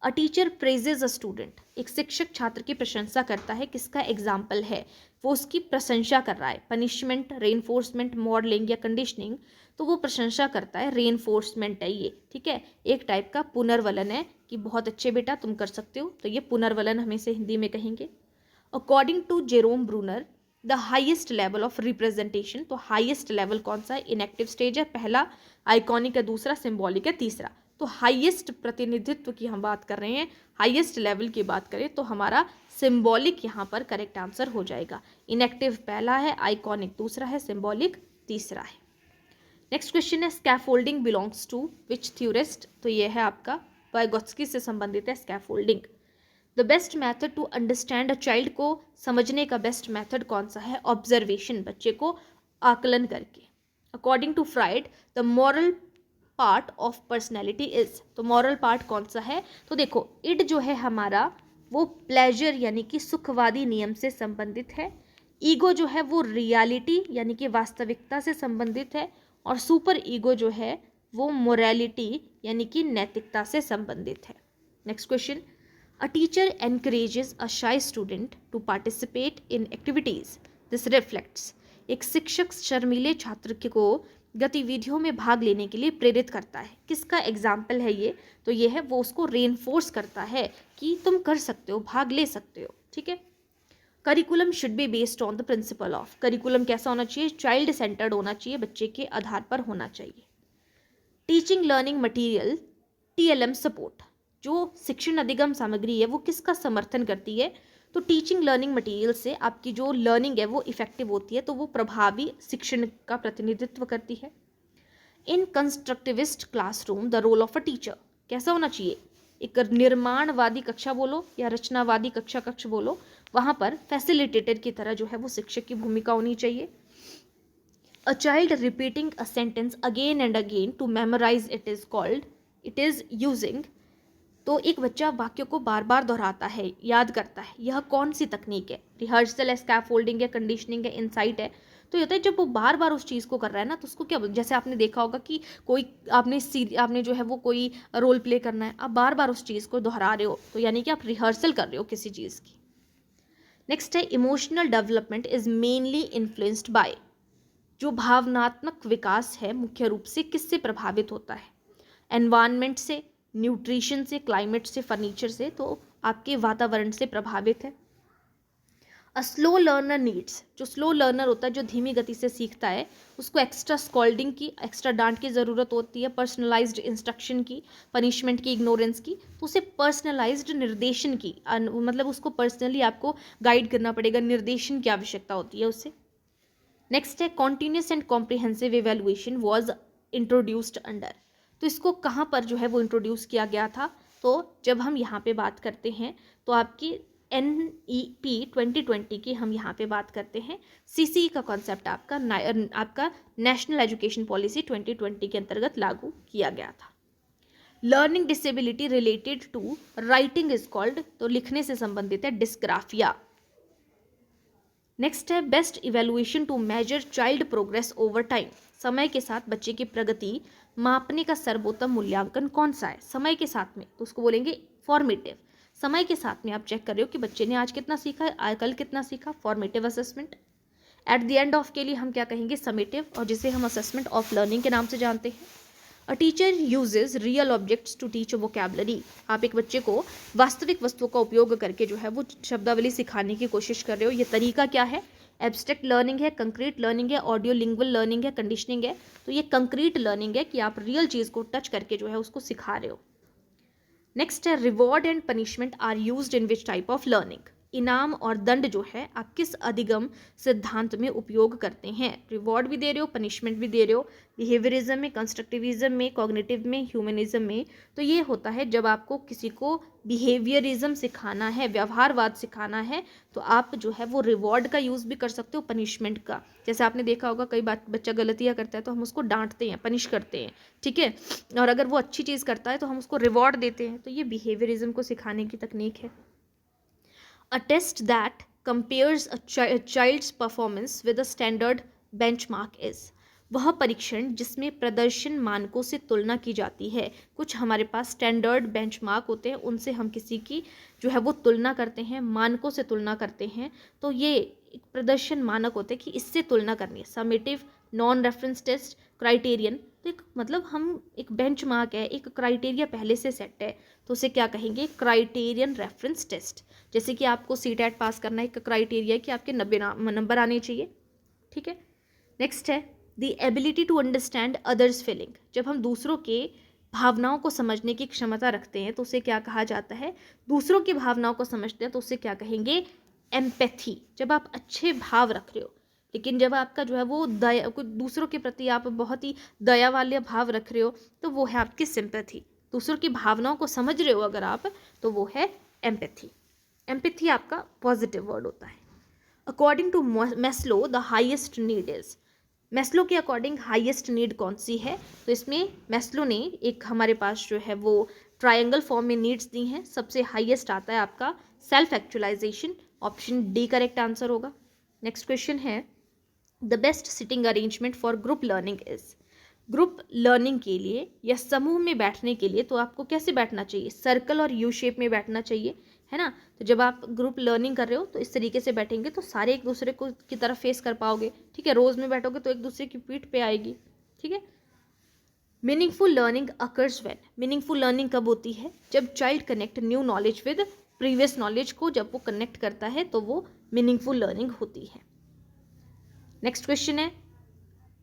A teacher praises a student, एक शिक्षक छात्र की प्रशंसा करता है, किसका एग्जाम्पल है, वो उसकी प्रशंसा कर रहा है। पनिशमेंट, रेनफोर्समेंट, मॉडलिंग या कंडीशनिंग, तो वो प्रशंसा करता है, रेनफोर्समेंट है ये, ठीक है। एक टाइप का पुनर्वलन है कि बहुत अच्छे बेटा तुम कर सकते हो, तो ये पुनर्वलन हमें से हिंदी में कहेंगे। According to Jerome Bruner the highest level of representation, तो हाइएस्ट लेवल कौन सा है, इनएक्टिव स्टेज है पहला, आइकॉनिक है दूसरा, सिंबॉलिक है तीसरा। तो हाईएस्ट प्रतिनिधित्व की हम बात कर रहे हैं, हाईएस्ट लेवल की बात करें तो हमारा सिंबॉलिक यहाँ पर करेक्ट आंसर हो जाएगा। इनएक्टिव पहला है, आइकॉनिक दूसरा है, सिंबॉलिक तीसरा है। नेक्स्ट क्वेश्चन है, scaffolding belongs to which theorist, तो ये है आपका वाइगोत्स्की से संबंधित है scaffolding. The best method to understand a child, को समझने का बेस्ट मैथड कौन सा है, ऑब्जर्वेशन, बच्चे को आकलन करके। According to Freud the moral part of personality is, तो मॉरल पार्ट कौन सा है, तो देखो इड जो है हमारा वो प्लेजर यानी कि सुखवादी नियम से संबंधित है, ईगो जो है वो रियलिटी यानी कि वास्तविकता से संबंधित है, और सुपर ईगो जो है वो मोरालिटी यानी कि नैतिकता से संबंधित है। Next question, a teacher encourages a shy student to participate in activities, this reflects, एक शिक्षक शर्मीले छात्र को गतिविधियों में भाग लेने के लिए प्रेरित करता है, किसका एग्जाम्पल है ये, तो ये है वो उसको रेनफोर्स करता है कि तुम कर सकते हो, भाग ले सकते हो, ठीक है। Curriculum should be based on the principle of, curriculum कैसा होना चाहिए, चाइल्ड सेंटर्ड होना चाहिए, बच्चे के आधार पर होना चाहिए। Teaching learning material TLM support, जो शिक्षण अधिगम सामग्री है वो किसका समर्थन करती है? तो टीचिंग लर्निंग मटेरियल से आपकी जो लर्निंग है वो इफेक्टिव होती है, तो वो प्रभावी शिक्षण का प्रतिनिधित्व करती है। In constructivist classroom the role of a teacher, कैसा होना चाहिए? एक निर्माणवादी कक्षा बोलो या रचनावादी कक्ष बोलो, वहां पर फैसिलिटेटर की तरह जो है वो शिक्षक की भूमिका होनी चाहिए। A child repeating a sentence again and again to memorize it is using, तो एक बच्चा वाक्य को बार बार दोहराता है, याद करता है, यह कौन सी तकनीक है? रिहर्सल है, स्कैफोल्डिंग है, कंडीशनिंग है, इनसाइट है? तो ये होता है जब वो बार बार उस चीज़ को कर रहा है ना, तो उसको क्या बोलते, जैसे आपने देखा होगा कि कोई आपने जो है वो कोई रोल प्ले करना है, आप बार बार उस चीज़ को दोहरा रहे हो, तो यानी कि आप रिहर्सल कर रहे हो किसी चीज़ की। नेक्स्ट है emotional development is mainly influenced by, जो भावनात्मक विकास है मुख्य रूप से किससे प्रभावित होता है? एनवायरनमेंट से, न्यूट्रिशन से, क्लाइमेट से, फर्नीचर से, तो आपके वातावरण से प्रभावित है। अ स्लो लर्नर नीड्स, जो स्लो लर्नर होता है, जो धीमी गति से सीखता है, उसको एक्स्ट्रा स्कॉल्डिंग की, एक्स्ट्रा डांट की ज़रूरत होती है, पर्सनलाइज्ड इंस्ट्रक्शन की, पनिशमेंट की, इग्नोरेंस की, तो उसे पर्सनलाइज्ड निर्देशन की, मतलब उसको पर्सनली आपको गाइड करना पड़ेगा, निर्देशन की आवश्यकता होती है उससे। नेक्स्ट है continuous and comprehensive evaluation was introduced under, तो इसको कहाँ पर जो है वो इंट्रोड्यूस किया गया था? तो जब हम यहाँ पे बात करते हैं तो आपकी NEP 2020 की हम यहाँ पे बात करते हैं, CCE का कॉन्सेप्ट आपका नेशनल एजुकेशन पॉलिसी 2020 के अंतर्गत लागू किया गया था। Learning disability related to writing is called, तो लिखने से संबंधित है, डिस्ग्राफिया। नेक्स्ट है best evaluation to measure child progress over time, समय के साथ बच्चे की प्रगति मापने का सर्वोत्तम मूल्यांकन कौन सा है समय के साथ में? तो उसको बोलेंगे फॉर्मेटिव। समय के साथ में आप चेक कर रहे हो कि बच्चे ने आज कितना सीखा है, आज कल कितना सीखा, formative assessment. At the end of के लिए हम क्या कहेंगे? समेटिव, और जिसे हम असेसमेंट ऑफ लर्निंग के नाम से जानते हैं। A teacher uses real objects to teach a vocabulary, आप एक बच्चे को वास्तविक वस्तुओं का उपयोग करके जो है वो शब्दावली सिखाने की कोशिश कर रहे हो। ये तरीका क्या है? एब्स्ट्रैक्ट लर्निंग है, कंक्रीट लर्निंग है, ऑडियो लिंग्वल लर्निंग है, कंडीशनिंग है। तो ये कंक्रीट लर्निंग है कि आप रियल चीज़ को टच करके जो है उसको सिखा रहे हो। नेक्स्ट है reward and punishment are used in which type of learning, इनाम और दंड जो है आप किस अधिगम सिद्धांत में उपयोग करते हैं? रिवॉर्ड भी दे रहे हो, पनिशमेंट भी दे रहे हो, बिहेवियरिज्म में, कंस्ट्रक्टिविज्म में, कॉग्निटिव में, ह्यूमनिज्म में। तो ये होता है जब आपको किसी को बिहेवियरिज्म सिखाना है, व्यवहारवाद सिखाना है, तो आप जो है वो रिवॉर्ड का यूज़ भी कर सकते हो, पनिशमेंट का। जैसे आपने देखा होगा कई बार बच्चा गलतियाँ करता है तो हम उसको डांटते हैं, पनिश करते हैं, ठीक है, और अगर वो अच्छी चीज़ करता है तो हम उसको रिवॉर्ड देते हैं। तो ये बिहेवियरिज्म को सिखाने की तकनीक है। A test that compares a child's performance with a standard benchmark is, वह परीक्षण जिसमें प्रदर्शन मानकों से तुलना की जाती है। कुछ हमारे पास स्टैंडर्ड बेंचमार्क होते हैं, उनसे हम किसी की जो है वो तुलना करते हैं, मानकों से तुलना करते हैं। तो ये एक प्रदर्शन मानक होते हैं कि इससे तुलना करनी है। Summative, non reference test, criterion, तो एक मतलब हम एक बेंचमार्क है, एक क्राइटेरिया पहले से सेट है, तो उसे क्या कहेंगे? Criterion reference test. जैसे कि आपको CTET पास करना एक क्राइटेरिया है कि आपके 90 नंबर आने चाहिए, ठीक है। नेक्स्ट है the ability to understand others feeling, जब हम दूसरों के भावनाओं को समझने की क्षमता रखते हैं तो उसे क्या कहा जाता है? दूसरों की भावनाओं को समझते हैं तो उसे क्या कहेंगे? एम्पैथी। जब आप अच्छे भाव रख रहे हो, लेकिन जब आपका जो है वो दया, दूसरों के प्रति आप बहुत ही दया वाले भाव रख रहे हो, तो वो है आपकी सिंपैथी। दूसरों की भावनाओं को समझ रहे हो अगर आप, तो वो है एम्पैथी। एम्पैथी आपका पॉजिटिव वर्ड होता है। According to Maslow the highest need is, Maslow के अकॉर्डिंग हाईएस्ट नीड कौन सी है? तो इसमें मैस्लो ने एक हमारे पास जो है वो ट्रायंगल फॉर्म में नीड्स दी हैं। सबसे हाईएस्ट आता है आपका self actualization, option D correct answer होगा। नेक्स्ट क्वेश्चन है the best sitting arrangement for group learning is, group learning के लिए या समूह में बैठने के लिए तो आपको कैसे बैठना चाहिए? सर्कल और यू शेप में बैठना चाहिए, है ना। तो जब आप ग्रुप लर्निंग कर रहे हो तो इस तरीके से बैठेंगे तो सारे एक दूसरे को की तरफ फेस कर पाओगे, ठीक है। रोज में बैठोगे तो एक दूसरे की पीठ पे आएगी, ठीक है। Meaningful learning occurs when, meaningful learning कब होती है? जब child connect new knowledge with previous knowledge को जब वो कनेक्ट करता है तो वो मीनिंगफुल लर्निंग होती है। नेक्स्ट क्वेश्चन है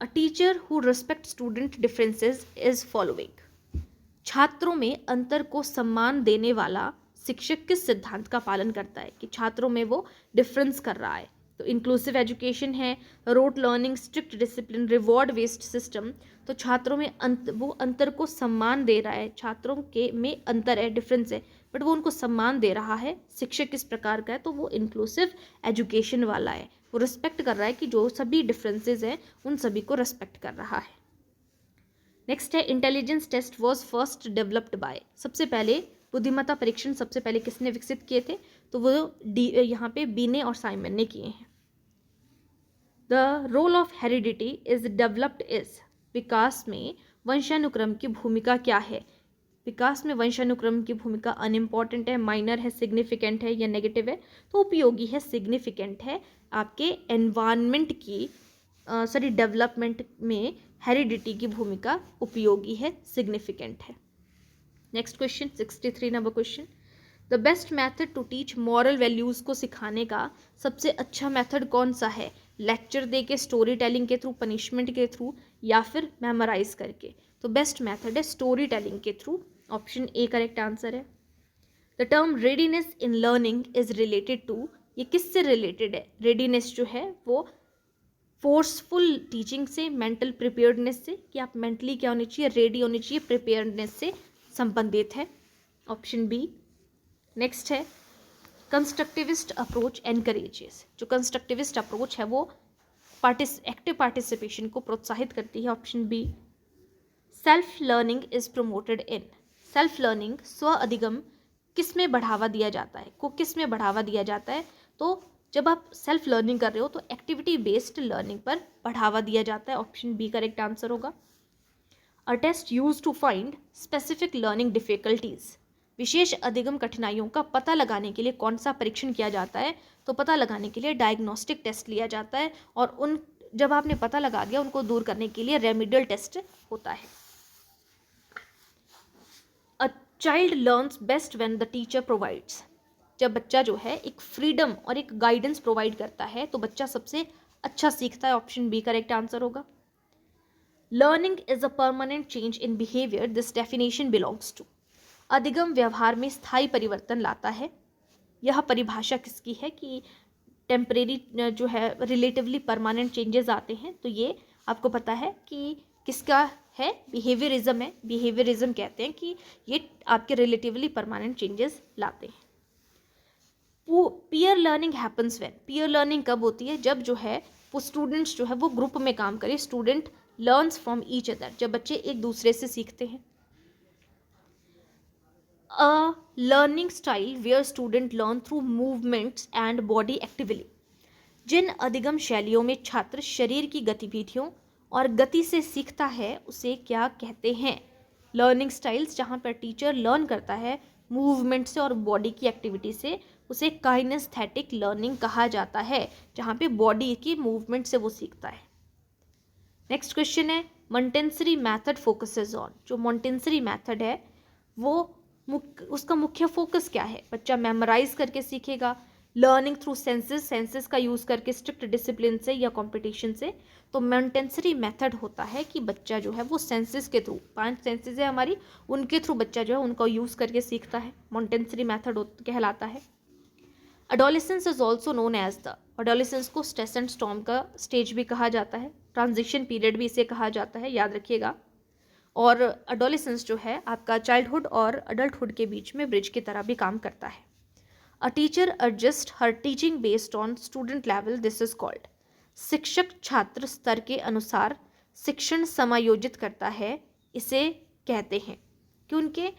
a teacher who respect student differences is following. छात्रों में अंतर को सम्मान देने वाला शिक्षक किस सिद्धांत का पालन करता है कि छात्रों में वो डिफरेंस कर रहा है। तो इंक्लूसिव एजुकेशन है, rote learning, strict discipline, reward based system. तो छात्रों में वो अंतर को सम्मान दे रहा है, छात्रों के में अंतर है, डिफरेंस है, बट वो उनको सम्मान दे रहा है। शिक्षक किस प्रकार का है, तो वो इंक्लूसिव एजुकेशन वाला है, वो रिस्पेक्ट कर रहा है कि जो सभी डिफरेंसेस हैं उन सभी को रिस्पेक्ट कर रहा है। नेक्स्ट है intelligence test was first developed by. सबसे पहले बुद्धिमत्ता परीक्षण सबसे पहले किसने विकसित किए थे, तो वो यहाँ पे बीने और साइमन ने किए हैं। The role of heredity is developed is. विकास में वंशानुक्रम की भूमिका क्या है। विकास में वंशानुक्रम की भूमिका अनइम्पॉर्टेंट है, माइनर है, सिग्निफिकेंट है या नेगेटिव है, तो उपयोगी है, सिग्निफिकेंट है। आपके एनवायरनमेंट की डेवलपमेंट में हेरिडिटी की भूमिका उपयोगी है, सिग्निफिकेंट है। Next question 63 number question. The best method to teach moral values को सिखाने का सबसे अच्छा मेथड कौन सा है। लेक्चर दे के, स्टोरी टेलिंग के थ्रू, पनिशमेंट के थ्रू या फिर मेमोराइज करके। तो बेस्ट मेथड है स्टोरी टेलिंग के through, option A correct answer है। The term readiness in learning is related to. ये किससे रिलेटेड है। रेडीनेस जो है वो फोर्सफुल टीचिंग से, मेंटल प्रिपेयर्डनेस से, कि आप मेंटली क्या होनी चाहिए, रेडी होनी चाहिए, प्रिपेयर्डनेस से संबंधित है, ऑप्शन बी। नेक्स्ट है कंस्ट्रक्टिविस्ट अप्रोच एनकरेजेस। जो कंस्ट्रक्टिविस्ट अप्रोच है वो एक्टिव पार्टिसिपेशन को प्रोत्साहित करती है, option B. Self learning is promoted in. Self learning, स्व अधिगम, किस में बढ़ावा दिया जाता है, को किस में बढ़ावा दिया जाता है। तो जब आप सेल्फ लर्निंग कर रहे हो तो एक्टिविटी बेस्ड लर्निंग पर बढ़ावा दिया जाता है, ऑप्शन बी करेक्ट आंसर होगा। A test use to find specific learning difficulties. विशेष अधिगम कठिनाइयों का पता लगाने के लिए कौन सा परीक्षण किया जाता है, तो पता लगाने के लिए डायग्नोस्टिक टेस्ट लिया जाता है, और उन जब आपने पता लगा दिया उनको दूर करने के लिए रेमिडियल टेस्ट होता है। A child learns best when the teacher provides. जब बच्चा जो है एक फ्रीडम और एक गाइडेंस प्रोवाइड करता है तो बच्चा सबसे अच्छा सीखता है, ऑप्शन बी करेक्ट आंसर होगा। Learning is a permanent change in behaviour, this definition belongs to. अधिगम व्यवहार में स्थायी परिवर्तन लाता है। यह परिभाषा किसकी है कि टेम्परेरी जो है रिलेटिवली परमानेंट चेंजेस आते हैं, तो ये आपको पता है कि किसका है, बिहेवियरिज्म है। बिहेवियरिज्म कहते हैं कि ये आपके रिलेटिवली परमानेंट चेंजेस लाते हैं। Peer learning happens when. Peer learning कब होती है, जब जो है वो स्टूडेंट्स जो है वो ग्रुप में काम करे, student learns from each other, जब बच्चे एक दूसरे से सीखते हैं। A learning style where student learn through movements and body actively. जिन अधिगम शैलियों में छात्र शरीर की गतिविधियों और गति से सीखता है उसे क्या कहते हैं। लर्निंग स्टाइल्स जहाँ पर टीचर लर्न करता है मूवमेंट से और बॉडी की एक्टिविटी से, उसे काइनेस्थेटिक लर्निंग कहा जाता है, जहाँ पे बॉडी की मूवमेंट से वो सीखता है। नेक्स्ट क्वेश्चन है मॉन्टेसरी मैथड फोकसेस ऑन। जो मॉन्टेसरी मैथड है वो उसका मुख्य फोकस क्या है। बच्चा मेमोराइज करके सीखेगा, लर्निंग थ्रू सेंसेस, सेंसेस का यूज़ करके, स्ट्रिक्ट डिसिप्लिन से या कंपटीशन से। तो मॉन्टेसरी मेथड होता है कि बच्चा जो है वो सेंसेस के थ्रू, 5 सेंसेस है हमारी, उनके थ्रू बच्चा जो है उनका यूज़ करके सीखता है, मॉन्टेसरी मेथड कहलाता है। Adolescence is also known as the. Adolescence को स्ट्रेस एंड स्टॉर्म का स्टेज भी कहा जाता है, ट्रांजिशन पीरियड भी इसे कहा जाता है, याद रखिएगा। और एडोलेसेंस जो है आपका चाइल्डहुड और अडल्टहुड के बीच में ब्रिज की तरह भी काम करता है। A teacher adjust her teaching based on student level, this is called. शिक्षक छात्र स्तर के अनुसार शिक्षण समायोजित करता है, इसे कहते हैं कि उनके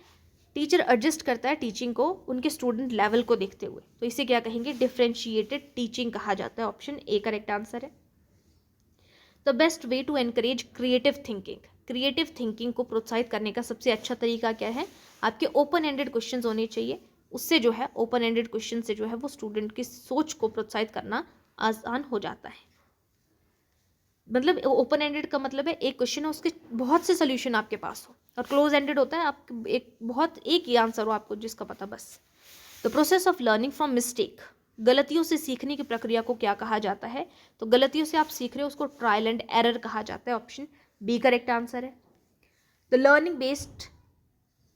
टीचर एडजस्ट करता है टीचिंग को उनके स्टूडेंट लेवल को देखते हुए, तो इसे क्या कहेंगे, डिफरेंशिएटेड टीचिंग कहा जाता है, ऑप्शन ए करेक्ट आंसर है। The best way to encourage creative thinking. Creative thinking को प्रोत्साहित करने का सबसे अच्छा तरीका क्या है, आपके ओपन एंडेड क्वेश्चंस होने चाहिए। उससे जो है ओपन एंडेड क्वेश्चन से जो है वो स्टूडेंट की सोच को प्रोत्साहित करना आसान हो जाता है। मतलब ओपन एंडेड का मतलब है एक क्वेश्चन है उसके बहुत से सोल्यूशन आपके पास हो, और क्लोज एंडेड होता है आप एक ही आंसर हो आपको जिसका पता बस। The process of learning from mistake. गलतियों से सीखने की प्रक्रिया को क्या कहा जाता है? तो गलतियों से आप सीख रहे हो उसको ट्रायल एंड एरर कहा जाता है। ऑप्शन बी करेक्ट आंसर है। द लर्निंग बेस्ड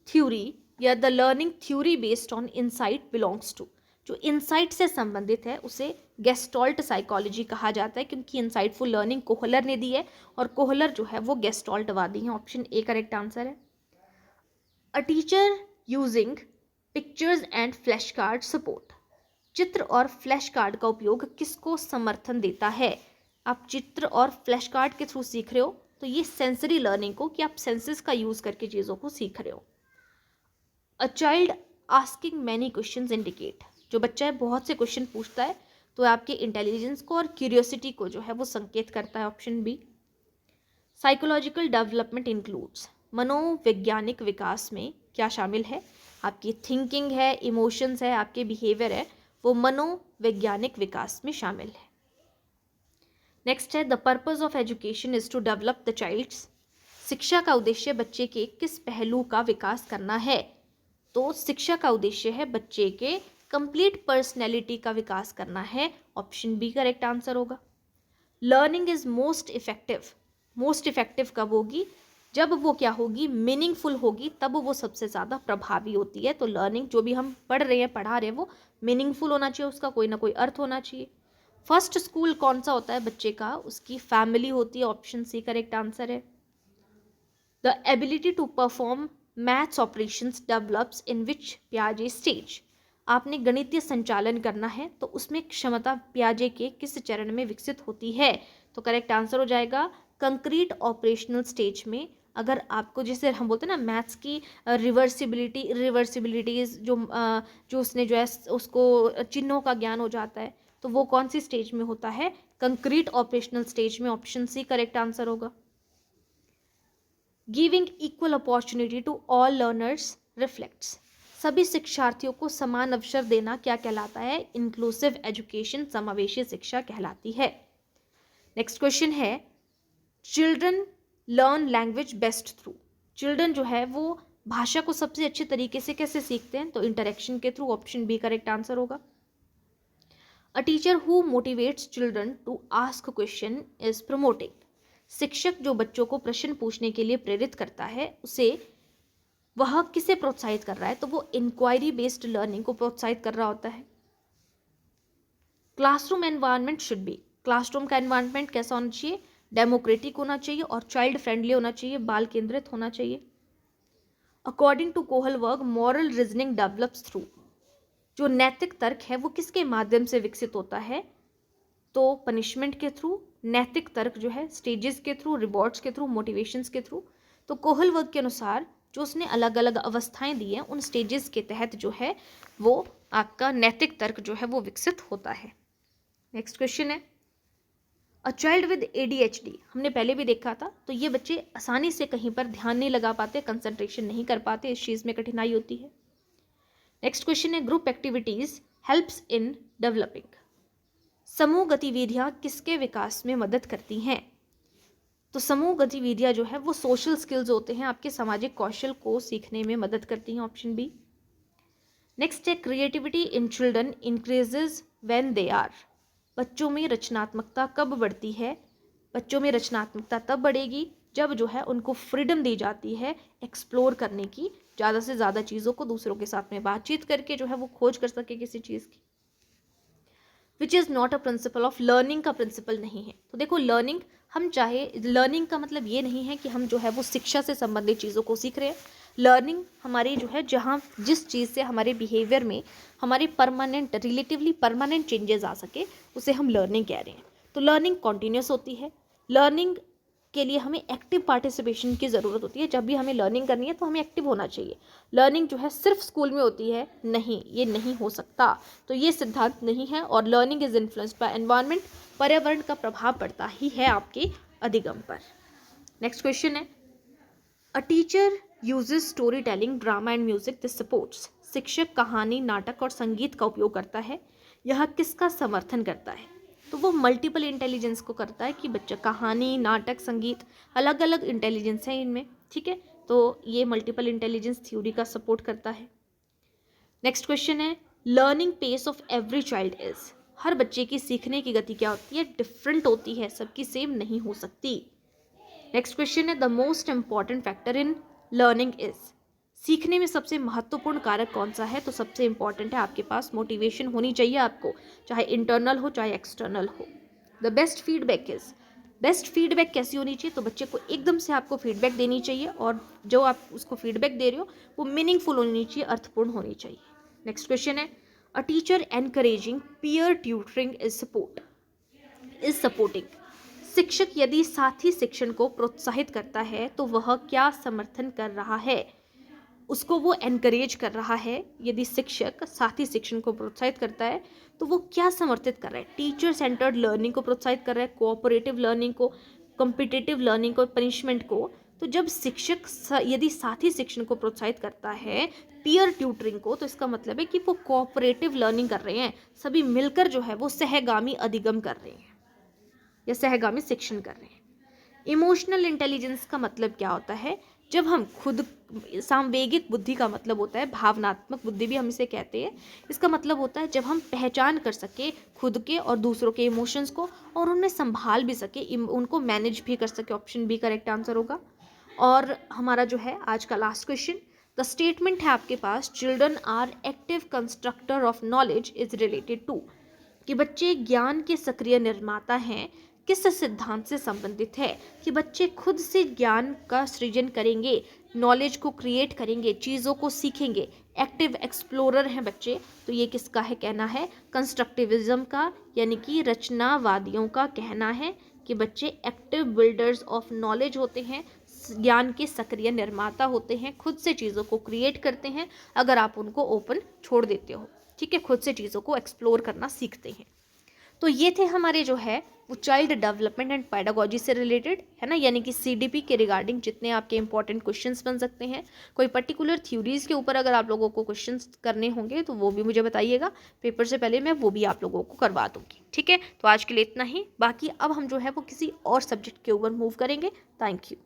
थ्योरी या the learning theory based on insight belongs to, जो इनसाइट से संबंधित है उसे गेस्टॉल्ट साइकोलॉजी कहा जाता है, क्योंकि इनसाइटफुल लर्निंग कोहलर ने दी है और कोहलर जो है वो गेस्टॉल्टवादी है। ऑप्शन ए करेक्ट आंसर है। A teacher using pictures and flash card support, चित्र और फ्लैश कार्ड का उपयोग किसको समर्थन देता है? आप चित्र और फ्लैश कार्ड के थ्रू सीख रहे हो तो ये सेंसरी लर्निंग को, कि आप सेंसेस का यूज करके चीज़ों को सीख रहे हो। A child asking many questions indicate, जो बच्चा है बहुत से क्वेश्चन पूछता है तो आपके इंटेलिजेंस को और क्यूरियोसिटी को जो है वो संकेत करता है। Option B. Psychological development includes, मनोवैज्ञानिक विकास में क्या शामिल है? आपकी थिंकिंग है, इमोशंस है, आपके बिहेवियर है, वो मनोवैज्ञानिक विकास में शामिल है। नेक्स्ट है the purpose of education is to develop the child's, शिक्षा का उद्देश्य बच्चे के किस पहलू का विकास करना है? तो शिक्षा का उद्देश्य है बच्चे के कंप्लीट पर्सनैलिटी का विकास करना है। ऑप्शन बी करेक्ट आंसर होगा। लर्निंग इज मोस्ट इफेक्टिव कब होगी? जब वो क्या होगी, मीनिंगफुल होगी, तब वो सबसे ज़्यादा प्रभावी होती है। तो लर्निंग जो भी हम पढ़ रहे हैं, पढ़ा रहे हैं, वो मीनिंगफुल होना चाहिए, उसका कोई ना कोई अर्थ होना चाहिए। फर्स्ट स्कूल कौन सा होता है बच्चे का? उसकी फैमिली होती है। ऑप्शन सी करेक्ट आंसर है। The ability to perform maths operations develops in which पियाजे स्टेज, आपने गणितीय संचालन करना है तो उसमें क्षमता पियाजे के किस चरण में विकसित होती है? तो करेक्ट आंसर हो जाएगा कंक्रीट ऑपरेशनल स्टेज में। अगर आपको, जैसे हम बोलते हैं ना मैथ्स की रिवर्सिबिलिटीज, जो उसने जो है उसको चिन्हों का ज्ञान हो जाता है, तो वो कौन सी स्टेज में होता है? कंक्रीट ऑपरेशनल स्टेज में। ऑप्शन सी करेक्ट आंसर होगा। Giving equal opportunity to all learners reflects, सभी शिक्षार्थियों को समान अवसर देना क्या कहलाता है? इंक्लूसिव एजुकेशन, समावेशी शिक्षा कहलाती है। नेक्स्ट क्वेश्चन है children learn language best through, children जो है वो भाषा को सबसे अच्छे तरीके से कैसे सीखते हैं? तो इंटरेक्शन के through. Option B correct answer होगा। A teacher who motivates children to ask question is promoting, शिक्षक जो बच्चों को प्रश्न पूछने के लिए प्रेरित करता है उसे वह किसे प्रोत्साहित कर रहा है? तो वो इंक्वायरी बेस्ड लर्निंग को प्रोत्साहित कर रहा होता है। Classroom environment should be, classroom का एनवायरनमेंट कैसा होना चाहिए? डेमोक्रेटिक होना चाहिए और चाइल्ड फ्रेंडली होना चाहिए, बाल केंद्रित होना चाहिए। According to Kohlberg moral reasoning develops through, जो नैतिक तर्क है वो किसके माध्यम से विकसित होता है? तो पनिशमेंट के थ्रू। नैतिक तर्क जो है स्टेजेस के थ्रू, रिवॉर्ड्स के थ्रू, मोटिवेशंस के थ्रू। तो कोहलबर्ग के अनुसार जो उसने अलग अलग अवस्थाएं दी हैं उन स्टेजेस के तहत जो है वो आपका नैतिक तर्क जो है वो विकसित होता है। नेक्स्ट क्वेश्चन है अ चाइल्ड विद ADHD, हमने पहले भी देखा था, तो ये बच्चे आसानी से कहीं पर ध्यान नहीं लगा पाते, कंसंट्रेशन नहीं कर पाते, इस चीज़ में कठिनाई होती है। नेक्स्ट क्वेश्चन है group activities helps in developing, समूह गतिविधियां किसके विकास में मदद करती हैं? तो समूह गतिविधियां जो है वो सोशल स्किल्स होते हैं, आपके सामाजिक कौशल को सीखने में मदद करती हैं। Option B. नेक्स्ट है creativity in children increases when they are, बच्चों में रचनात्मकता कब बढ़ती है? बच्चों में रचनात्मकता तब बढ़ेगी जब जो है उनको फ्रीडम दी जाती है एक्सप्लोर करने की, ज़्यादा से ज़्यादा चीज़ों को दूसरों के साथ में बातचीत करके जो है वो खोज कर सके किसी चीज़ की। Which is not a principle of learning, का प्रिंसिपल नहीं है। तो देखो लर्निंग, हम चाहे लर्निंग का मतलब ये नहीं है कि हम जो है वो शिक्षा से संबंधित चीज़ों को सीख रहे हैं। लर्निंग हमारी जो है जहाँ जिस चीज़ से हमारे बिहेवियर में हमारे परमानेंट, रिलेटिवली परमानेंट चेंजेस आ सके उसे हम लर्निंग कह रहे हैं। तो लर्निंग कॉन्टीन्यूस होती है। लर्निंग के लिए हमें एक्टिव पार्टिसिपेशन की ज़रूरत होती है। जब भी हमें लर्निंग करनी है तो हमें एक्टिव होना चाहिए। लर्निंग जो है सिर्फ स्कूल में होती है, नहीं, ये नहीं हो सकता। तो ये सिद्धांत नहीं है। और learning is influenced by environment, पर्यावरण का प्रभाव पड़ता ही है आपके अधिगम पर। नेक्स्ट क्वेश्चन है a teacher uses story telling, drama and music this supports, शिक्षक कहानी, नाटक और संगीत का उपयोग करता है, यह किसका समर्थन करता है? तो वो मल्टीपल इंटेलिजेंस को करता है कि बच्चा कहानी, नाटक, संगीत, अलग अलग इंटेलिजेंस है इनमें, ठीक है। तो ये मल्टीपल इंटेलिजेंस थ्योरी का सपोर्ट करता है। नेक्स्ट क्वेश्चन है learning pace of every child is, हर बच्चे की सीखने की गति क्या होती है, डिफरेंट होती है, सबकी सेम नहीं हो सकती। नेक्स्ट क्वेश्चन है the most important factor in learning is, सीखने में सबसे महत्वपूर्ण कारक कौन सा है, तो सबसे इंपॉर्टेंट है आपके पास मोटिवेशन होनी चाहिए आपको, चाहे इंटरनल हो चाहे एक्सटर्नल हो। The best feedback is, best feedback कैसी होनी चाहिए, तो बच्चे को एकदम से आपको फीडबैक देनी चाहिए और जो आप उसको फीडबैक दे रहे हो वो मीनिंगफुल होनी चाहिए, अर्थपूर्ण होनी चाहिए। नेक्स्ट क्वेश्चन है a teacher encouraging peer tutoring is supporting, शिक्षक यदि साथी शिक्षण को प्रोत्साहित करता है तो वह क्या समर्थन कर रहा है, उसको वो एनकरेज कर रहा है। यदि शिक्षक साथी शिक्षण को प्रोत्साहित करता है तो वो क्या समर्थित कर रहा है, टीचर सेंटर्ड लर्निंग को प्रोत्साहित कर रहा है, कोऑपरेटिव लर्निंग को, कॉम्पिटिटिव लर्निंग को, पनिशमेंट को। तो जब शिक्षक यदि साथी शिक्षण को प्रोत्साहित करता है, पीयर ट्यूटरिंग को, तो इसका मतलब है कि वो कोऑपरेटिव लर्निंग कर रहे हैं, सभी मिलकर जो है वो सहगामी अधिगम कर रहे हैं या सहगामी शिक्षण कर रहे हैं। इमोशनल इंटेलिजेंस का मतलब क्या होता है, जब हम खुद, सांवेगिक बुद्धि का मतलब होता है, भावनात्मक बुद्धि भी हम इसे कहते हैं, इसका मतलब होता है जब हम पहचान कर सके खुद के और दूसरों के इमोशंस को और उनमें संभाल भी सके, उनको मैनेज भी कर सके, ऑप्शन बी करेक्ट आंसर होगा। और हमारा जो है आज का लास्ट क्वेश्चन, द स्टेटमेंट है आपके पास children are active constructor of knowledge is related to, कि बच्चे ज्ञान के सक्रिय निर्माता हैं, किस सिद्धांत से संबंधित है, कि बच्चे खुद से ज्ञान का सृजन करेंगे, नॉलेज को क्रिएट करेंगे, चीज़ों को सीखेंगे, एक्टिव एक्सप्लोरर हैं बच्चे। तो ये किसका है कहना है, कंस्ट्रक्टिविज्म का, यानी कि रचनावादियों का कहना है कि बच्चे एक्टिव बिल्डर्स ऑफ नॉलेज होते हैं, ज्ञान के सक्रिय निर्माता होते हैं, खुद से चीज़ों को क्रिएट करते हैं अगर आप उनको ओपन छोड़ देते हो, ठीक है, खुद से चीज़ों को एक्सप्लोर करना सीखते हैं। तो ये थे हमारे जो है वो चाइल्ड डेवलपमेंट एंड पेडागोजी से रिलेटेड, है ना, यानी कि सीडीपी के रिगार्डिंग जितने आपके इंपॉर्टेंट क्वेश्चंस बन सकते हैं। कोई पर्टिकुलर थ्योरीज के ऊपर अगर आप लोगों को क्वेश्चंस करने होंगे तो वो भी मुझे बताइएगा, पेपर से पहले मैं वो भी आप लोगों को करवा दूंगी, ठीक है। तो आज के लिए इतना ही, बाकी अब हम जो है वो किसी और सब्जेक्ट के ऊपर मूव करेंगे। Thank you.